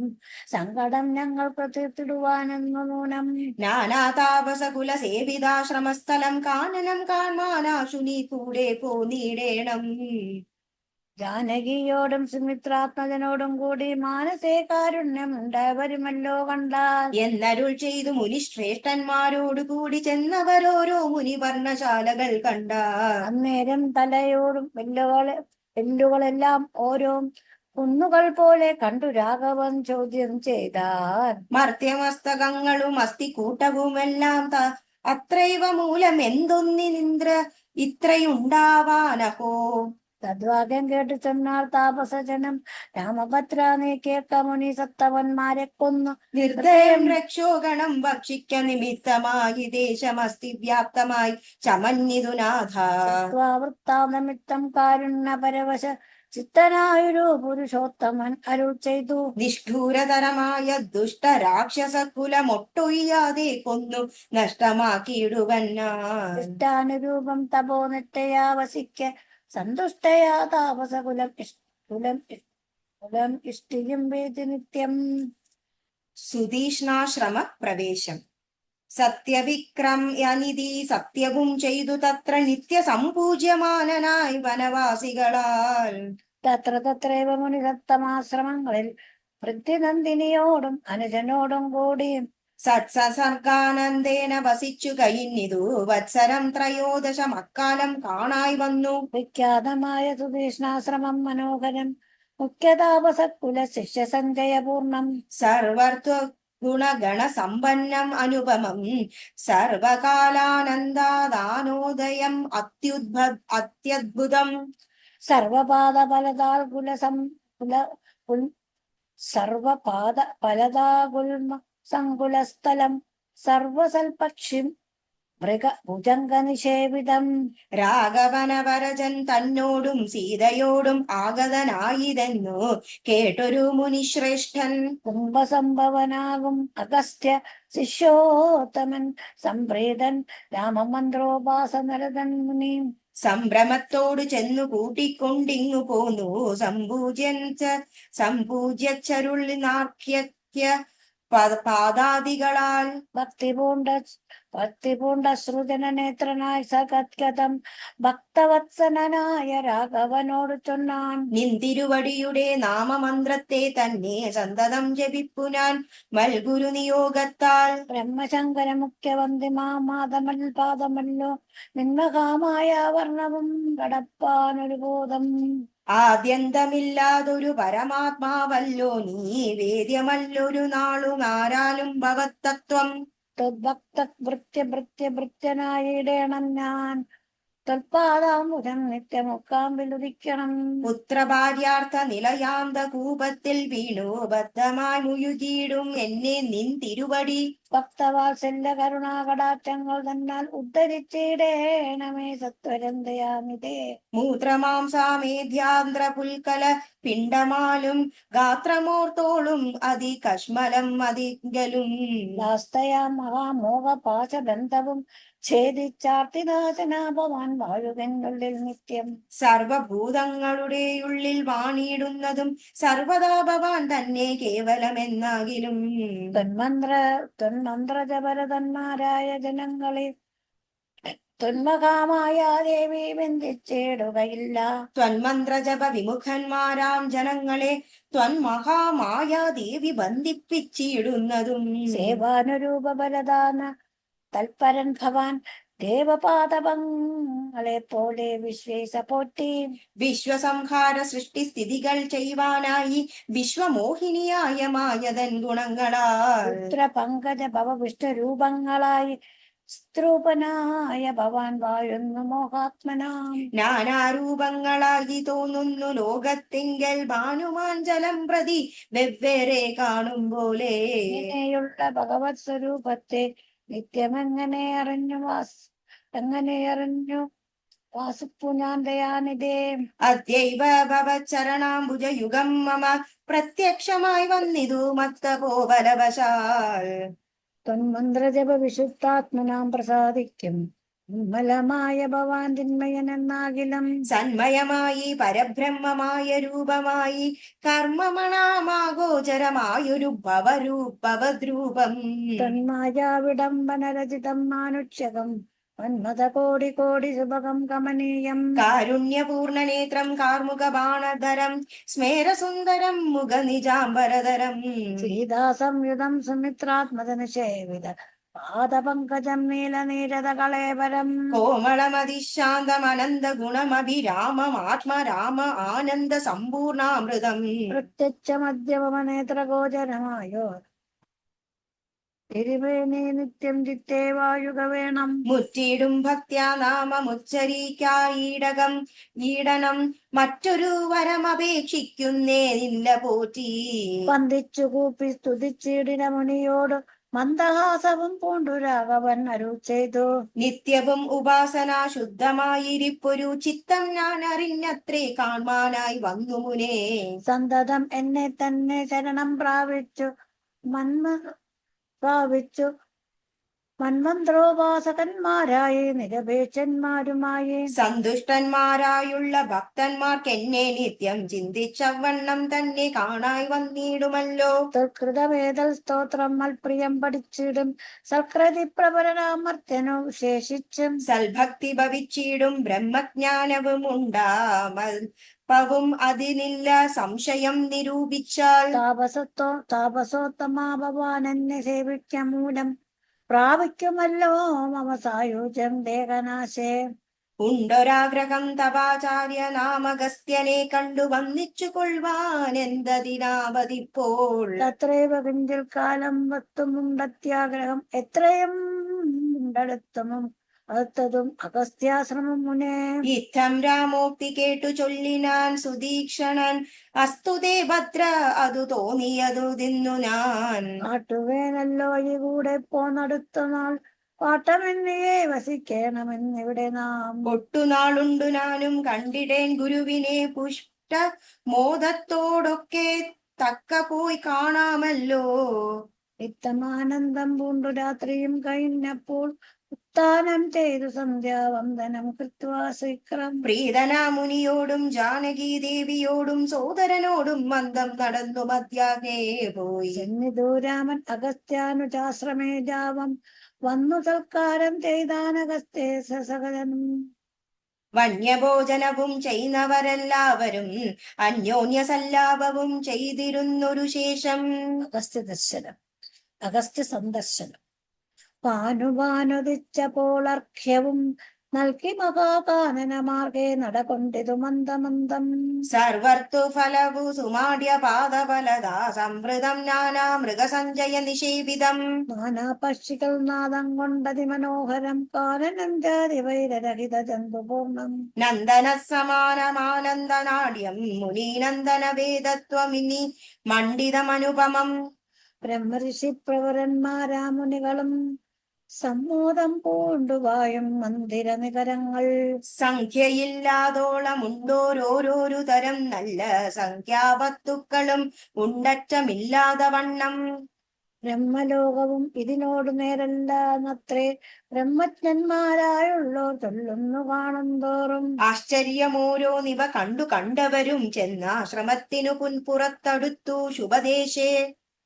സങ്കടം ഞങ്ങൾക്ക് തീർത്തിടുവാനെന്നു നൂനം. നാനാ താപസകുല സേവിതാശ്രമസ്ഥലം കാനനം കാൺമാനാശു നീ കൂടെ പോന്നിടേണം. ജാനകിയോടും സുമിത്രാത്മജനോടും കൂടി മാനസേ കാരുണ്യം ഉണ്ടാവരുമല്ലോ കണ്ടാൽ എന്നരുൾ ചെയ്തു മുനിശ്രേഷ്ഠന്മാരോടു കൂടി ചെന്നവരോരോ മുനിവർണ്ണശാലകൾ കണ്ടാർ. അന്നേരം തലയോടും വെല്ലുകളെല്ലാം ഓരോ കുന്നുകൾ പോലെ കണ്ടു രാഘവൻ ചോദ്യം ചെയ്താർ. മർത്യമസ്തകങ്ങളും അസ്ഥികൂട്ടവുമെല്ലാം അത്രൈവ മൂലം എന്തൊന്നിനിന്ദ്ര ഇത്രയുണ്ടാവാനഹോ. തദ്വാക്യം കേട്ടു ചെന്നാൽ താപസജനം രാമഭദ്ര നീ കേൾക്ക മുനി സത്തവന്മാരെ കൊന്നു നിർദ്ദയം രക്ഷോഗണം ഭക്ഷിക്ക നിമിത്തമായി ദേശമസ്തി വ്യാപ്തമായി ചമന്നിതു നാഥ. വൃത്താനിമിത്തം കാരുണ്യപരവശ ചിത്തനായൊരു പുരുഷോത്തമൻ അരുൾ ചെയ്തു. നിഷ്ഠൂരതരമായ ദുഷ്ട രാക്ഷസകുലമൊട്ടൊയ്യാതെ കൊന്നു നഷ്ടമാക്കിയിടുവൻ. ഇഷ്ടാനുരൂപം തപോനിട്ടയാ വസിക്ക സന്തുഷ്ടയാ താപസകുലം കുലം ഇഷ്ടിയും വേദി നിത്യം. സുതീഷ്ണാശ്രമ പ്രവേശം. സത്യവിക്രമനിധി സത്യവും ചെയ്തു തത്ര നിത്യ സംപൂജ്യമാനനായി വനവാസികളാൽ. തത്രൈവ മുനിസത്തമാശ്രമങ്ങളിൽ പൃഥ്വിനന്ദിനിയോടും അനുജനോടും കൂടി സത്സർഗാനന്ദേന വസിച്ചു കഴിഞ്ഞിതു വത്സരം ത്രയോദശം അക്കാലം കാണായി വന്നു. വിഖ്യാതമായ സുതീഷ്ണാശ്രമം മനോഹരം മുഖ്യതാപസകുല ശിഷ്യസഞ്ജയപൂർണം. സർവത്വ ഗുണഗണ സമ്പന്നം അനുപമം സർവകാലാനന്ദാദാനോദയം അത്യദ്ഭുതം. സർവപാദ ഫലദാകുൽമ സങ്കുലസ്ഥലം സർവസൽപക്ഷിം മൃഗഭുജംഗ നിഷേവിതം. രാഘവനവരജൻ തന്നോടും സീതയോടും ആഗതനായിതെന്നു കേട്ടൊരു മുനിശ്രേഷ്ഠൻ. കുംഭസംഭവനാകും അഗസ്ത്യ ശിഷ്യോത്തമൻ സംപ്രീതൻ രാമമന്ത്രോപാസനരതൻ മുനി. സംഭ്രമത്തോട് ചെന്നു കൂട്ടിക്കൊണ്ടിങ്ങു പോന്നു സംപൂജ്യച്ചരുളി നാർക്ക്യ പാദാദികളാൽ. ഭക്തിപൂണ്ട ശ്രുജന നേത്രനായി സഗദ്ഗതം ഭക്തവത്സനായ രാഘവനോട് ചൊന്നാൻ. നിന്തിരുവടിയുടെ നാമമന്ത്രത്തെ തന്നെ സന്തതം ജപിപ്പു ഞാൻ മൽഗുരു നിയോഗത്താൽ. ബ്രഹ്മശങ്കര മുഖ്യവന്ദിമാതമൽ പാദമല്ലോ നിന്മകാമായ വർണ്ണവും കടപ്പാനൊരു ബോധം. ആദ്യന്തമില്ലാതൊരു പരമാത്മാവല്ലോ നീ, വേദ്യമല്ലൊരു നാളും ആരാലും ഭവത്തത്വം. ഭൃത്യനായിടേണം ഞാൻ തൊൽപാദാമുദം നിത്യമൊക്കാമ്പിലുദിക്കണം. പുത്രഭാര്യാർത്ഥ നിലയാന്ത കൂപത്തിൽ വീണു ബദ്ധമായി മുഴുകിയിടും എന്നെ നിൻ തിരുവടി. ഭക്തവാത്സല്യ കരുണാകടാക്ഷങ്ങൾ തന്നാൽ ഉദ്ധരിച്ചിടേണമേ സത്വരന്തയാമിതേ. മൂത്രമാംസാമേധ്യാന്ധ്ര പുൽക്കല പിണ്ടമാലും ഗാത്രമോർത്തോളും അതികശ്മലം അതിങ്കലും. ദാസ്തയാ മഹാമോഹ പാശബന്ധവും ഛേദിച്ചാർത്തിനാശനാഭവാൻ വാഴുകെന്നുള്ളിൽ നിത്യം. സർവഭൂതങ്ങളുടെ ഉള്ളിൽ വാണിടുന്നതും സർവദാ ഭവാൻ തന്നെ കേവലമെന്നാകിലും. തൊന്മന്ത്രജപരതന്മാരായ ജനങ്ങളെ തൊന്മകാമായ ദേവി ബന്ധിച്ചിടുകയില്ല. ത്വന്മന്ത്രജപ വിമുഖന്മാരാം ജനങ്ങളെ ത്വന്മഹാമായ ദേവി ബന്ധിപ്പിച്ചിടുന്നതും. സേവാനുരൂപ ബലദാന തൽപരൻ ഭവാൻ ദേവപാദപങ്ങളെ പോലെ വിശ്വേശ പോറ്റി. വിശ്വസംഹാര സൃഷ്ടി സ്ഥിതികൾ ചെയ്യുവാനായി വിശ്വമോഹിനിയായ മായതൻ ഗുണങ്ങളാൽ. പങ്കജ ഭവ വിഷ്ണുരൂപങ്ങളായി സ്ത്രൂപനായ ഭവാൻ വാഴുന്നു മോഹാത്മനാം. നാനാരൂപങ്ങളായി തോന്നുന്നു ലോകത്തിങ്കൽ ഭാനുമാൻ ജലം പ്രതി വെവ്വേറെ കാണും പോലെ. ഇങ്ങനെയുള്ള ഭഗവത് സ്വരൂപത്തെ നിത്യമെങ്ങനെ അറിഞ്ഞു വാസിപ്പു ഞാൻ ദയാനിധേ. അദ്യൈവ ഭവച്ചരണാംബുജയുഗം മമ പ്രത്യക്ഷമായി വന്നിതു മത്തപോബലവശാൽ. തൊന്മന്ത്രജപ വിശുദ്ധാത്മനാം പ്രസാദിക്കും നിർമ്മലമായ ഭവാൻ തിന്മയനെന്നാകിലും. സന്മയമായി പരബ്രഹ്മമായ രൂപമായി കർമ്മമണാമാഗോചരമായൊരു ഭവദ്രൂപം. തന്മായ വിടംബനരചിതം മാനുഷ്യകം മന്മത കോടി കോടി സുഭകം കമനീയം. കാരുണ്യപൂർണനേത്രം കാർമുക ബാണധരം സ്മേരസുന്ദരം മുഖനിജാംബരധരം. സീതാസംയുതം സുമിത്രാത്മജനസേവിത പാദപങ്കജം നീലനീരത കളേവരം. കോമളമതിശാന്തമനന്ത ഗുണമഭിരാമം ആത്മരാമ ആനന്ദ സമ്പൂർണാമൃതം. പ്രത്യക്ഷ മധ്യമനേത്രഗോചരമായോ തിരുവേണി നിത്യം ചിത്തേ വാഴുക വേണം. മുറ്റിടും ഭക്ത്യാ നാമമുച്ചരിക്കായിടകം ഈടനം മറ്റൊരു വരമപേക്ഷിക്കുന്നേ നില്ല പോറ്റി. വന്ദിച്ചു കൂപ്പി സ്തുതിച്ചിടിന മുനിയോട് മന്ദഹാസവും പൂണ്ടു രാഘവൻ അരുൾ ചെയ്തു. നിത്യവും ഉപാസന ശുദ്ധമായിരിപ്പൊരു ചിത്തം ഞാൻ അറിഞ്ഞത്രേ കാൺമാനായി വന്നു മുനേ. സന്തതം എന്നെ തന്നെ ശരണം പ്രാപിച്ചു മന്മന്ത്രോപാസകന്മാരായി നിരപേക്ഷന്മാരുമായി. സന്തുഷ്ടന്മാരായുള്ള ഭക്തന്മാർക്ക് എന്നെ നിത്യം ചിന്തിച്ചവണ്ണം തന്നെ കാണായി വന്നിടുമല്ലോ. തൃകൃതവേദൽ സ്തോത്രം മൽപ്രിയം പഠിച്ചിടും സൽകൃതി പ്രപരരാമർത്യനു വിശേഷിച്ചും. സൽഭക്തി ഭവിച്ചിടും ബ്രഹ്മജ്ഞാനവും ഉണ്ടാവും അതിനില്ല സംശയം നിരൂപിച്ചാൽ. താപസോത്തമാ ഭവാൻ എന്നെ സേവിക്ക മൂലം പ്രാപിക്കുമല്ലോ മമ സായുജ്യം ദേഹനാശേ. ഉണ്ടൊരാഗ്രഹം തപാചാര്യ നാമഗസ്ത്യനെ കണ്ടു വന്നിച്ചു കൊള്ളുവാൻ എന്തതിനാവതിപ്പോൾ. തത്രൈവ കിഞ്ചിൽ കാലം വത്തുമുണ്ടത്യാഗ്രഹം എത്രയും ഉണ്ടടുത്തമും അടുത്തതും അഗസ്ത്യാശ്രമം മുനേ. ഇത്തം രാമോക്തി കേട്ടു ചൊല്ലിനാൻ സുദീക്ഷണൻ, അസ്തുതേ ഭദ്ര അതു തോന്നിയതു തിന്നു ഞാൻ. കാട്ടുവേനല്ലോ ഈ കൂടെ പോന്നടുത്ത നാൾ, പാട്ടമെന്നിയെ വസിക്കണമെന്നിവിടെ നാം. ഒട്ടുനാളുണ്ടു നാനും കണ്ടിടേൻ ഗുരുവിനെ, പുഷ്ട മോദത്തോടൊക്കെ തക്ക പോയി കാണാമല്ലോ. ഇത്തമാനന്ദം പൂണ്ടു രാത്രിയും കഴിഞ്ഞപ്പോൾ, ഉത്താനം ചെയ്തു സന്ധ്യാവന്ദനം കൃത്വാ ശീഘ്രം. പ്രീതന മുനിയോടും ജാനകി ദേവിയോടും സോദരനോടും മന്ദം നടന്നു മധ്യാഹ്നേ പോയി. ചെന്നിതു രാമൻ അഗസ്ത്യാനുജാശ്രമേ ജാവം, വന്നു സൽക്കാരം ചെയ്താനഗസ്തേ സകലനും. വന്യഭോജനവും ചെയ്യുന്നവരെല്ലാവരും അന്യോന്യ സല്ലാപവും ചെയ്തിരുന്നൊരു ശേഷം. അഗസ്ത്യ ദർശനം, അഗസ്ത്യ സന്ദർശനം. പാനുവാനുദിച്ചപ്പോൾ അർഘ്യവും നൽകി മഹാകാനന മാർഗേ നടകൊണ്ടിതു മന്ദമന്ദം. സർവർത്തു ഫലവു സുമാട്യ പാദഫലദാ സംവൃതം നാനാ മൃഗസഞ്ജയ നിഷേവിതം. നാനാ പക്ഷികൾ നാദം കൊണ്ടതി മനോഹരം, കാനനം ജാതി വൈരരഹിത ജന്തുപൂർണം. നന്ദന സമാനമാനന്ദനാട്യം മുനീനന്ദന വേദത്വമിനി മണ്ഡിതമനുപമം. ബ്രഹ്മഋഷി പ്രവരന്മാരാ മുനികളും സമ്മോദം പൂണ്ടുവായും മന്ദിര നികരങ്ങൾ. സംഖ്യയില്ലാതോളമുണ്ടോരോരോരു തരം നല്ല സംഖ്യാവസ്തുക്കളും ഉണ്ടറ്റമില്ലാതെ വണ്ണം. ബ്രഹ്മലോകവും ഇതിനോട് നേരല്ലാന്നത്രേ, ബ്രഹ്മജ്ഞന്മാരായുള്ളോർ ചൊല്ലുന്നു കാണുന്തോറും. ആശ്ചര്യമോരോന്നിവ കണ്ടു കണ്ടവരും ചെന്നാശ്രമത്തിനു പുറത്തടുത്തു ശുഭദേശേ.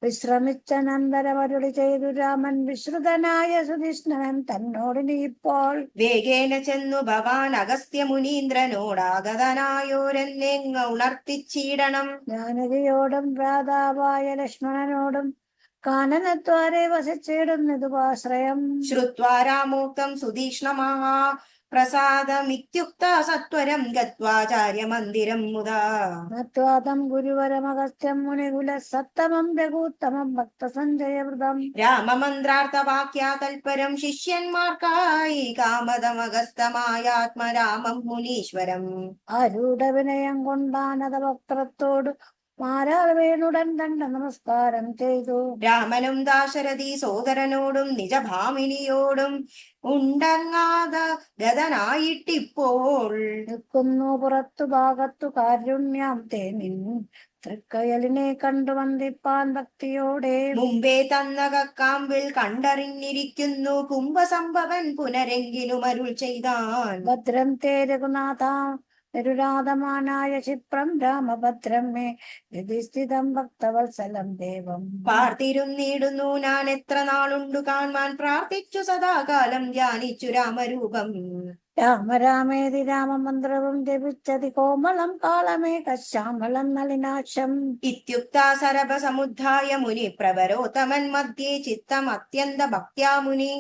വിശ്രമിച്ചനന്തരമരുളി ചെയ്തു രാമൻ, വിശ്രുതനായ സുധിഷ്ണൻ തന്നോട് നീ ഇപ്പോൾ. വേഗേന ചെന്നു ഭവാൻ അഗസ്ത്യ മുനീന്ദ്രനോടാഗതനായോരെന്നെങ്ങ ഉണർത്തിച്ചിടണം. ജാനകിയോടും ഭ്രാതാവായ ലക്ഷ്മണനോടും കാനനദ്വാരെ വസിച്ചിടുന്നിതുപാശ്രയം. ശ്രുത്വാ രാമോക്തം സുതീക്ഷ്ണമഹാ പ്രസാദമിത്യുക്ത സത്വരം ഗത്വാചാര്യമന്ദിരം മുദാ. നത്വാതം ഗുരുവരമഗസ്ത്യം മുനികുല സത്തമം രഘുത്തമം ഭക്തസഞ്ജയവൃതം. രാമമന്ത്രാർത്ഥവാക്യാ തൽപരം ശിഷ്യന്മാർക്കായി കാമതമഗസ്തമായാത്മരാമം മുനീശ്വരം. ആരൂഢവിനയം കൊണ്ടാനത വക്രത്തോട് മാരാൾ വേണുടൻ ദണ്ഡ നമസ്കാരം ചെയ്തു. രാമനും ദാശരഥി സോദരനോടും നിജഭാമിനിയോടും ഉണ്ടങ്ങാത ഗതനായിട്ടിപ്പോൾ. നിൽക്കുന്നു പുറത്തു ഭാഗത്തു കാരുണ്യാം തേനിൻ, തൃക്കയലിനെ കണ്ടു വന്ദിപ്പാൻ ഭക്തിയോടെ. മുമ്പേ തന്ന കക്കാമ്പിൽ കണ്ടറിഞ്ഞിരിക്കുന്നു കുംഭസംഭവൻ പുനരെങ്കിലും അരുൾ ചെയ്താൻ. ഭദ്രം തേ രഘുനാഥ നിരുരാധമാനായ ക്ഷിപ്രം രാമഭദ്രം മേ, വിധിസ്ഥിതം ഭക്തവത്സലം ദേവം. പാർത്തിരുന്നിടുന്നു ഞാൻ എത്ര നാളുണ്ടു കാൺമാൻ, പ്രാർത്ഥിച്ചു സദാകാലം ധ്യാനിച്ചു രാമരൂപം. രാമ രാമേതി രാമമന്ത്രവും ജപിച്ചതി കോമളം കാളമേഘശ്യാമളം നളിനാക്ഷം. ഇത്യുക്ത സരഭ സമുദ്ധായ മുനി പ്രവരോത്തമൻ മധ്യേ ചിത്തം അത്യന്ത ഭക്ത്യാ മുനി.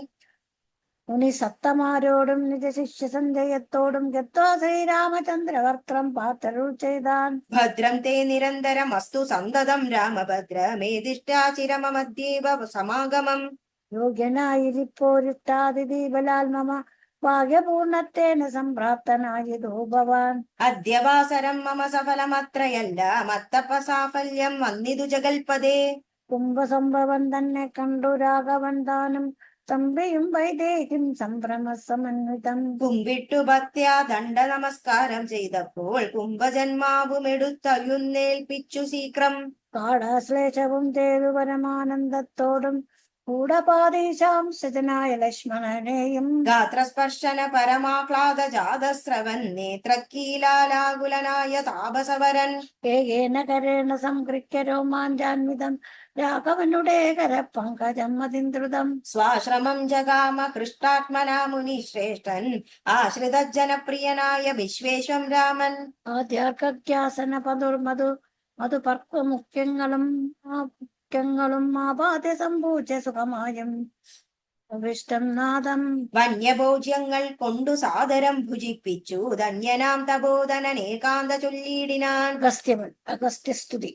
മുനി സത്തമാരോടും നിജ ശിഷ്യ സഞ്ജയത്തോടും ഗത്വാ ശ്രീരാമചന്ദ്രവർക്രം പാത്തരുൾ ചെയ്താൻ. ഭദ്രം തേ നിരന്തരമസ്തു സന്തതം രാമഭദ്രമേതിഷ്ടാചിരമ മധ്യേവ സമാഗമം. യോഗ്യനായിരിപ്പോരിഷ്ടാതിദീപലാൽ മമ ഭാഗ്യപൂർണത്തേന സംപ്രാപ്തനായതോ ഭവാൻ. അദ്യവാസരം മമ സഫലമത്രയല്ല മത്തപസാഫല്യം വന്നിതു ജഗൽപദേ. കുംഭസംഭവൻ തന്നെ കണ്ടു രാഘവൻ താനും തമ്പിയും വൈദേഹിം സംഭ്രമസമന്വിതം. കുമ്പിട്ടു ഭക്ത്യാ ദണ്ഡ നമസ്കാരം ചെയ്തപ്പോൾ കുംഭജന്മാവുമെടുത്തയുന്നേൽപ്പിച്ചു ശീഘ്രം. കാടാശ്ലേഷവും ചെയ്തു പരമാനന്ദത്തോടും കൂടപാദീശാംശജനായ ലക്ഷ്മണനെയും. ഗാത്രസ്പർശന പരമാഹ്ലാദ ജാതസ്രവൻ നേത്രക്കീലാലാകുലനായ താപസവരൻ. ഏകേന കരേണ സംകൃത്യ രോമാഞ്ചാൻവിതം രാഘവനുടെ കരപങ്കജം അതിന്ദ്രുതം. സ്വാശ്രമം ജഗാമ ഹൃഷ്ടാത്മനാ മുനിശ്രേഷ്ഠൻ ആശ്രിത ജനപ്രിയനായ വിശ്വേശ്വം രാമൻ. ആദ്യാർക്കാസന പതുർമധു മധുപർക്കമുഖ്യങ്ങളും ആപാദ്യ സംഭൂജ സുഖമായും അവിഷ്ടം നാദം. വന്യഭോജ്യങ്ങൾ കൊണ്ടു സാദരം ഭുജിപ്പിച്ചു ധന്യനാം തപോധനൻ ഏകാന്ത ചൊല്ലിയിടിനാൻ. അഗസ്ത്യസ്തുതി.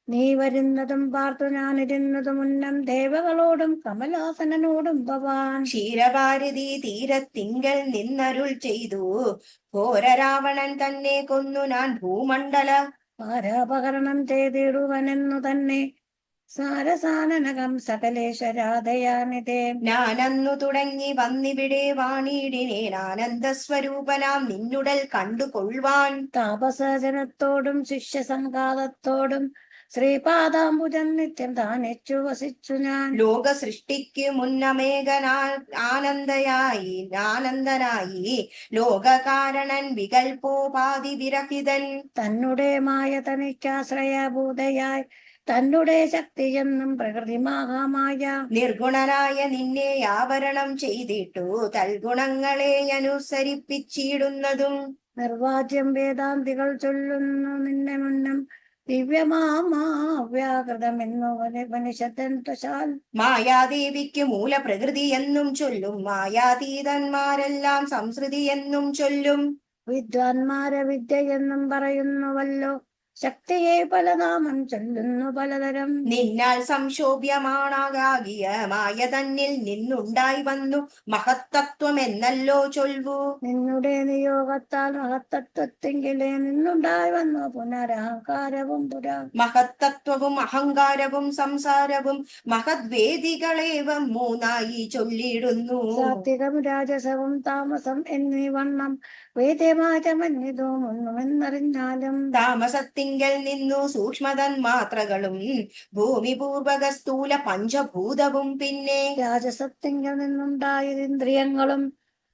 നീ വരുന്നതും പാർത്തു ഞാനിരുന്നതും മുന്നം ദേവകളോടും കമലാസനനോടും ഭവാൻ. ക്ഷീരഭാരതി തീരത്തിങ്കൽ നിന്നരുൾ ചെയ്തു, ഘോര രാവണൻ തന്നെ കൊന്നു ഞാൻ ഭൂമണ്ഡല ഭാരാപകരണം ചെയ്തിടുവനെന്നു തന്നെ സാരസാനനകം സകലേശ്വരാധയാനിതേ. ഞാനന്നു തുടങ്ങി വന്നിവിടെ വാണിടിനേൻ ആനന്ദസ്വരൂപനാം നിന്നുടൽ കണ്ടുകൊള്ളുവാൻ. താപസജനത്തോടും ശിഷ്യസംഘാതത്തോടും ശ്രീപാദാംബുജം നിത്യം താനിച്ചു വസിച്ചു ഞാൻ. ലോക സൃഷ്ടിക്ക് ആനന്ദനായി ലോകകാരണൻ വികൽപ്പോപാധി വിരഹിതൻ. തന്നെ മായ തനിക്കാശ്രയഭൂതയായി തന്നെ ശക്തിയെന്നും പ്രകൃതിമാകാമായ നിർഗുണനായ നിന്നെ ആവരണം ചെയ്തിട്ടു തൽഗുണങ്ങളെ അനുസരിപ്പിച്ചിടുന്നതും. നിർവാച്യം വേദാന്തികൾ ചൊല്ലുന്നു നിന്നെ മുന്നം ദിവ്യമാവ്യാകൃതമെന്നു ഉപനിഷത്തൻ. മായാദേവിക്ക് മൂലപ്രകൃതി എന്നും ചൊല്ലും, മായാതീതന്മാരെല്ലാം സംസൃതി എന്നും ചൊല്ലും. വിദ്വാൻമാരെ വിദ്യയെന്നും പറയുന്നുവല്ലോ, ശക്തിയെ പലനാമം ചൊല്ലുന്നു പലതരം. നിന്നാൽ സംശോഭ്യമാണാകിയ മായ തന്നിൽ നിന്നുണ്ടായി വന്നു മഹത്തത്വം എന്നല്ലോ ചൊൽവു. നിന്നുടെ നിയോഗത്താൽ മഹത്തത്വത്തെങ്കിലേ നിന്നുണ്ടായി വന്നു പുനരഹങ്കാരവും മഹത്തത്വവും അഹങ്കാരവും സംസാരവും മഹദ്വേദികളേവം മൂന്നായി ചൊല്ലിടുന്നു. സാത്വികം രാജസവും താമസം എന്നീ വണ്ണം വേദ്യമാറ്റമന്യതോ ഒന്നുമെന്നറിഞ്ഞാലും. താമസത്തിങ്കൽ നിന്നു സൂക്ഷ്മതന്മാത്രകളും ഭൂമിപൂർവക സ്ഥൂല പഞ്ചഭൂതവും പിന്നെ രാജസത്തിങ്കൽ നിന്നുണ്ടായത് ഇന്ദ്രിയങ്ങളും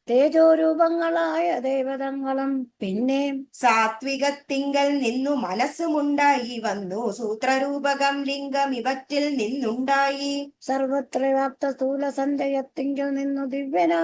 തേജോരൂപങ്ങളായ ദേവതങ്ങളും പിന്നെ സാത്വികത്തിങ്കൽ നിന്നു മനസ്സുമുണ്ടായി വന്നു സൂത്രരൂപകം ലിംഗം ഇവറ്റിൽ നിന്നുണ്ടായി. സർവത്ര വ്യാപ്ത സ്ഥൂല സഞ്ചയത്തിങ്കൽ നിന്നു ദിവ്യനാ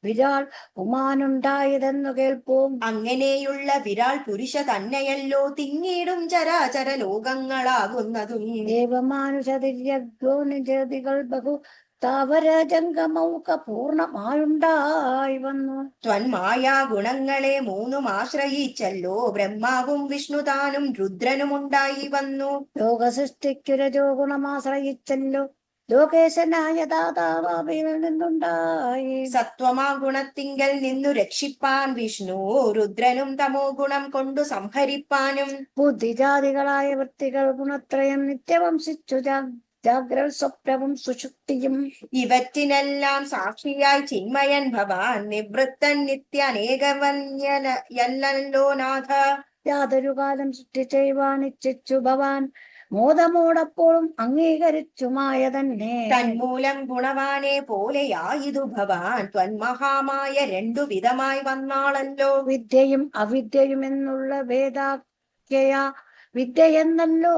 വിരാൾ പുമാനുണ്ടായതെന്നു കേൾപ്പും. അങ്ങനെയുള്ള വിരാൾ പുരുഷ തന്നെയല്ലോ തിങ്ങിടും ചരാചര ലോകങ്ങളാകുന്നതും. ദേവമാനുഷതിര്യഗ്നോ നിജതികൾ ബഹു താവര ജംഗമൗക പൂർണമായുണ്ടായി വന്നു. ത്വന്മായാ ഗുണങ്ങളെ മൂന്നും ആശ്രയിച്ചല്ലോ ബ്രഹ്മാവും വിഷ്ണുതാനും രുദ്രനുമുണ്ടായി വന്നു. ലോകസൃഷ്ടിക്കു രജോ ഗുണമാശ്രയിച്ചല്ലോ ലോകേശനായ ദാതാവിൽ നിന്നുണ്ടായി. സത്വമാ ഗുണത്തിങ്കൽ നിന്നു രക്ഷിപ്പാൻ വിഷ്ണു രുദ്രനും തമോ ഗുണം കൊണ്ടു സംഹരിപ്പാനും. ബുദ്ധിജാതികളായ വൃത്തികൾ ഗുണത്രയം നിത്യവംശിച്ചു ജാഗ്രത സ്വപ്നവും സുഷുപ്തിയും. ഇവറ്റിനെല്ലാം സാക്ഷിയായി ചിന്മയൻ ഭവാൻ നിവൃത്തൻ നിത്യനേകവന്യല്ലോ നാഥ. യാതൊരു കാലം സൃഷ്ടി ചെയ്യുവാനിച്ഛിച്ചു ഭവാൻ മോദമോടപ്പോഴും അംഗീകരിച്ചു മായ തന്നെ. തന്മൂലം ഗുണവാനെ പോലെയായിതു ഭവാൻ ത്വന്മഹാമായ രണ്ടു വിധമായി വന്നാളല്ലോ. വിദ്യയും അവിദ്യയും എന്നുള്ള ഭേദാഖ്യയാ വിദ്യയെന്നല്ലോ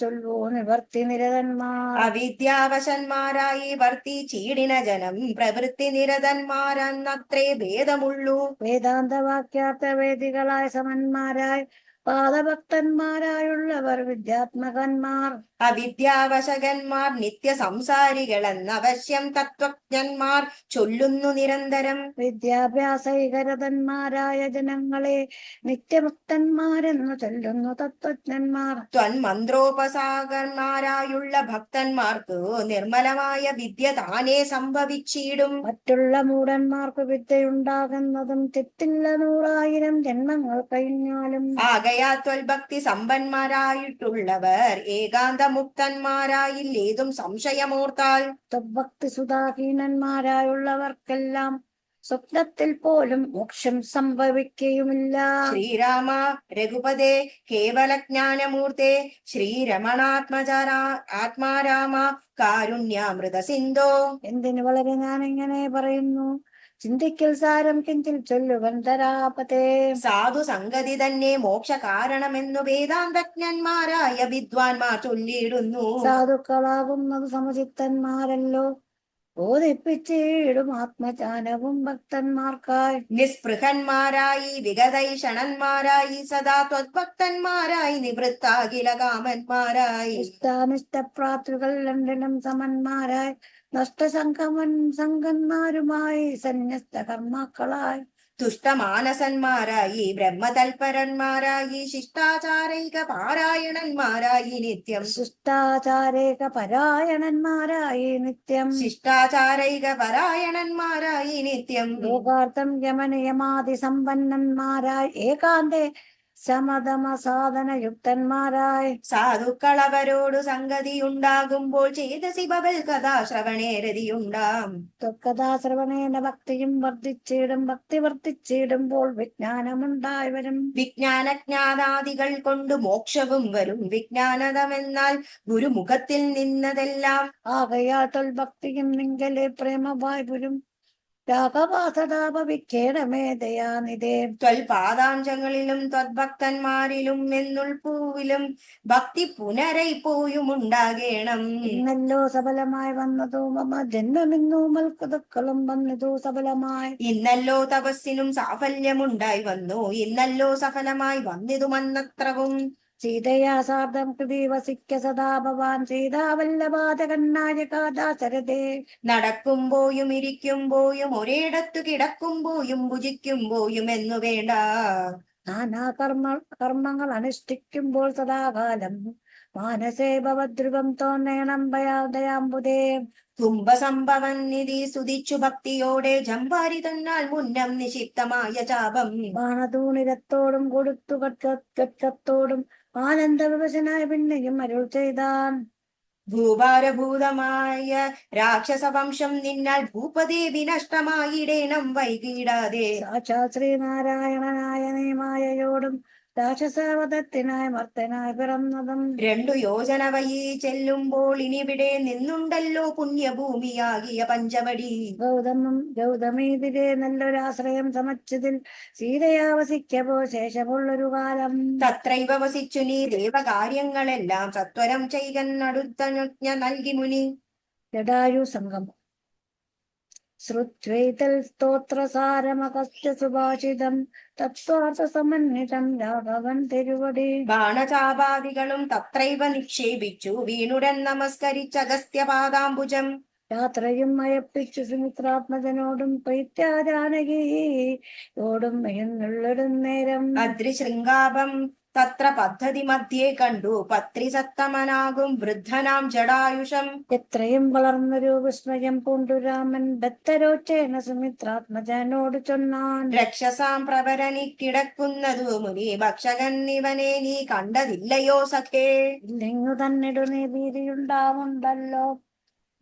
ചൊല്ലു നിവർത്തി നിരതന്മാർ. അവിദ്യാവശന്മാരായി വർത്തി ചീടിന ജനം പ്രവൃത്തി നിരതന്മാരെന്നത്രേ ഭേദമുള്ളൂ. വേദാന്തവാക്യാർത്ഥ വേദികളായ സമന്മാരായി പാദഭക്തന്മാരായുള്ളവർ വിദ്യാത്മകന്മാർ. അവിദ്യാവശകന്മാർ നിത്യസംസാരികളെന്നവശ്യം തത്വജ്ഞന്മാർ ചൊല്ലുന്നു നിരന്തരം. വിദ്യാഭ്യാസൈകരതന്മാരായ ജനങ്ങളെ നിത്യഭക്തന്മാരെന്നു ചൊല്ലുന്നു തത്വജ്ഞന്മാർ. ത്വന്മന്ത്രോപസാകന്മാരായുള്ള ഭക്തന്മാർക്ക് നിർമ്മലമായ വിദ്യ താനേ സംഭവിച്ചിടും. മറ്റുള്ള മൂഢന്മാർക്ക് വിദ്യയുണ്ടാകുന്നതും തെറ്റില്ല 100,000 ജന്മങ്ങൾ കഴിഞ്ഞാലും. ആകയാ ത്വൽഭക്തി സമ്പന്മാരായിട്ടുള്ളവർ ഏകാന്തമുക്തന്മാരായില്ലേതും സംശയമോർത്താൽ. ഭക്തി സുധാഹീനന്മാരായുള്ളവർക്കെല്ലാം സ്വപ്നത്തിൽ പോലും മോക്ഷം സംഭവിക്കുകയുമില്ല. ശ്രീരാമ രഘുപതേ കേവലജ്ഞാനമൂർത്തേ ആത്മാരാമ കാരുണ്യാമൃത സിന്ധോ. എന്തിനു വളരെ ഞാൻ ഇങ്ങനെ പറയുന്നു, ചിന്തിക്കൽ സാരം കിഞ്ചിൽ ചൊല്ലുവൻ തരാപതേ. സാധു സംഗതി തന്നെ മോക്ഷ കാരണമെന്നു വേദാന്തജ്ഞന്മാരായ വിദ്വാൻമാർ ചൊല്ലിയിടുന്നു. സാധുക്കളാകുന്നത് സമചിത്തന്മാരല്ലോ ബോധിപ്പിച്ചിടും ആത്മചാനവും ഭക്തന്മാർക്കായി. നിസ്പൃഹന്മാരായി വിഗതൈഷണന്മാരായി സദാ ത്വദ്ഭക്തന്മാരായി നിവൃത്താകില കാമന്മാരായി. ഇഷ്ടാനിഷ്ടപ്രാർത്ഥികൾ രണ്ടിനും സമന്മാരായി നഷ്ടസംഗന്മാരുമായി സന്യസ്ത കർമാക്കളായി തുഷ്ടമാനസന്മാരായി ബ്രഹ്മതൽപരന്മാരായി ശിഷ്ടാചാരൈക പാരായണന്മാരായി നിത്യം ശിഷ്ടാചാരേക പരായണന്മാരായി നിത്യം ശിഷ്ടാചാരൈക പരായണന്മാരായി നിത്യം ഏകാർത്ഥം യമനിയമാതി സമ്പന്നന്മാരായി ഏകാന്തേ സമതമ സാധനയുക്തന്മാരായി സാധുക്കൾ അവരോട് സംഗതിയുണ്ടാകുമ്പോൾ ചേതസി ബബൽ കഥാ ശ്രവണേരതിയുണ്ടാം കഥാശ്രവണേന ഭക്തിയും വർദ്ധിച്ചിടും ഭക്തി വർദ്ധിച്ചിടുമ്പോൾ വിജ്ഞാനമുണ്ടായി വരും വിജ്ഞാനജ്ഞാനാദികൾ കൊണ്ട് മോക്ഷവും വരും വിജ്ഞാനതമെന്നാൽ ഗുരുമുഖത്തിൽ നിന്നതെല്ലാം ആകയാൽ തൊൽഭക്തിയും നിങ്കലെ പ്രേമമായി വരും രാഘവാസതാപവിഖ്യേടമേ ദയാനിധേ ത്വൽപാദാഞ്ചങ്ങളിലും ത്വദ്ഭക്തന്മാരിലും എന്നുൾപ്പൂവിലും ഭക്തി പുനരൈപ്പോയുമുണ്ടാകേണം ഇന്നല്ലോ സഫലമായി വന്നതോ മമ ജന്മമിന്നു മൽക്കുതുക്കളും വന്നതോ സഫലമായി ഇന്നല്ലോ തപസ്സിനും സാഫല്യമുണ്ടായി വന്നു ഇന്നല്ലോ സഫലമായി വന്നിതുമന്നത്രവും സീതയാ സാർദ്ധം കൃതി വസിക്ക സദാ ഭവാൻ സീതാവല്ലഭാതകന്നായകാദാശരഥേ നടക്കുമ്പോയും ഇരിക്കുമ്പോയും ഒരേടത്തു കിടക്കുമ്പോയും ഭുജിക്കുമ്പോയും എന്നു വേണ്ട നാനാ കർമ്മങ്ങൾ അനുഷ്ഠിക്കുമ്പോൾ സദാകാലം മാനസേ ഭവദ്രുവം തോന്നേണം ഭയാദയാമ്പുതേ കുംഭസംഭവൻ നിധി സ്തുതിച്ചു ഭക്തിയോടെ ജമ്പാരി തന്നാൽ മുന്നം നിക്ഷിപ്തമായ ചാപം ബാണതൂണിരത്തോടും കൊടുത്തു കക്ഷത്തോടും ആനന്ദ വിവശനായ പിന്നെയും അരുൾ ചെയ്താൻ ഭൂഭാരഭൂതമായ രാക്ഷസവംശം നിന്നാൽ ഭൂപതി വിനഷ്ടമായിടേണം വൈകിടാതെ സാക്ഷാത് ശ്രീനാരായണനായ നീമായയോടും രാക്ഷസവധത്തിനായി മർത്തനായി പിറന്നതും 2 യോജന വഴി ചെല്ലുമ്പോൾ ഇനിവിടെ നിന്നുണ്ടല്ലോ പുണ്യഭൂമിയാകിയ പഞ്ചവടി ഗൗതമീതിരെ നല്ലൊരാശ്രയം സമച്ചതിൽ സീതയാവസിക്കവോ ശേഷമുള്ളൊരു കാലം തത്രൈവ വസിച്ചു നീ ദേവകാര്യങ്ങളെല്ലാം സത്വരം ചെയ്കന്നടുത്തനുജ്ഞ നൽകി മുനി ജടായു സംഗമം ശ്രുത്വൈതൽ സ്തോത്രസാരമകസ്യ സുഭാഷിതം തത്വാർത്ഥ സമന്വിതം രാഘവൻ തിരുവടി ബാണചാപാദികളും തത്രൈവ നിക്ഷേപിച്ചു വീണുടൻ നമസ്കരിച്ചഗസ്ത്യപാദാംബുജം യാത്രയും മയപ്പിച്ചു സുമിത്രാത്മജനോടും പൈത്യാജാനകിയോടും എഴുന്നള്ളിടും നേരം അദ്രിശൃംഗാപം തത്ര പദ്ധതി മധ്യേ കണ്ടു പത്രിസത്തമനാകും വൃദ്ധനാം ജടായുഷം എത്രയും വളർന്നൊരു വിസ്മയം പൂണ്ടു രാമൻ ബത്തരോച്ചേന സുമിത്രാത്മജനോട് ചൊന്നാൻ രക്ഷസാം പ്രവരനി കിടക്കുന്നതു മുനി ഭക്ഷകൻ ഇവനെ നീ കണ്ടതില്ലയോ സഖേ ഇല്ലെങ്ങു തന്നിടു നീ ഭീതിയുണ്ടാവുണ്ടല്ലോ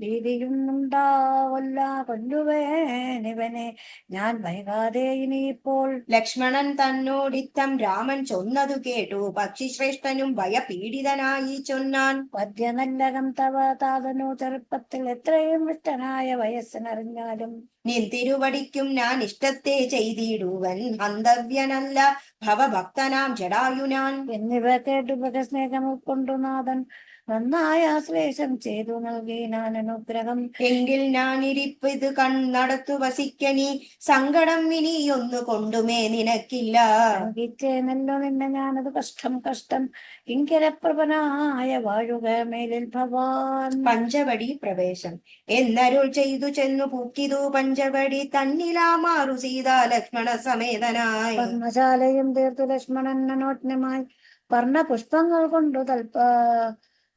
ഭീതിയുണ്ടാവല്ല കൊല്ലുവേനിവനെ ഞാൻ വൈകാതെ ഇനിയിപ്പോൾ ലക്ഷ്മണൻ തന്നോടിത്തം രാമൻ ചൊന്നതു കേട്ടു പക്ഷിശ്രേഷ്ഠനും ഭയപീഡിതനായി ചൊന്നാൻ പദ്യനല്ലകം തവ താതനു ചെറുപ്പത്തിൽ എത്രയും ഇഷ്ടനായ വയസ്സിനറിഞ്ഞാലും നിൻ തിരുവടിക്കും ഞാൻ ഇഷ്ടത്തെ ചെയ്തിടുവൻ ഹന്തവ്യനല്ല ഭവഭക്തനാം ജടായുനാൻ എന്നിവ കേട്ടു ഭഗസ്നേഹം ഉൾക്കൊണ്ടു നാഥൻ നന്നായ ആശ്ലേഷം ചെയ്തു നൽകി ഞാൻ അനുഗ്രഹം എങ്കിൽ ഞാൻ ഇരിപ്പിത് കണ്ണടത്തു വസിക്കനി സങ്കടം ഇനിയൊന്നു കൊണ്ടുമേ നിനക്കില്ല സംഗീച്ചേനല്ലോ നിന്നെ ഞാനത് കഷ്ടം കിങ്കരപ്രഭനായ വാഴുക മേലിൽ ഭവാൻ പഞ്ചവടി പ്രവേശം എന്നരുൾ ചെയ്തു ചെന്നു പൂക്കിതു പഞ്ചവടി തന്നിലാമാറു സീതാ ലക്ഷ്മണ സമേതനായി പർണശാലയും തീർത്തു ലക്ഷ്മണൻ മനോജ്ഞമായി വർണ്ണ പുഷ്പങ്ങൾ കൊണ്ടു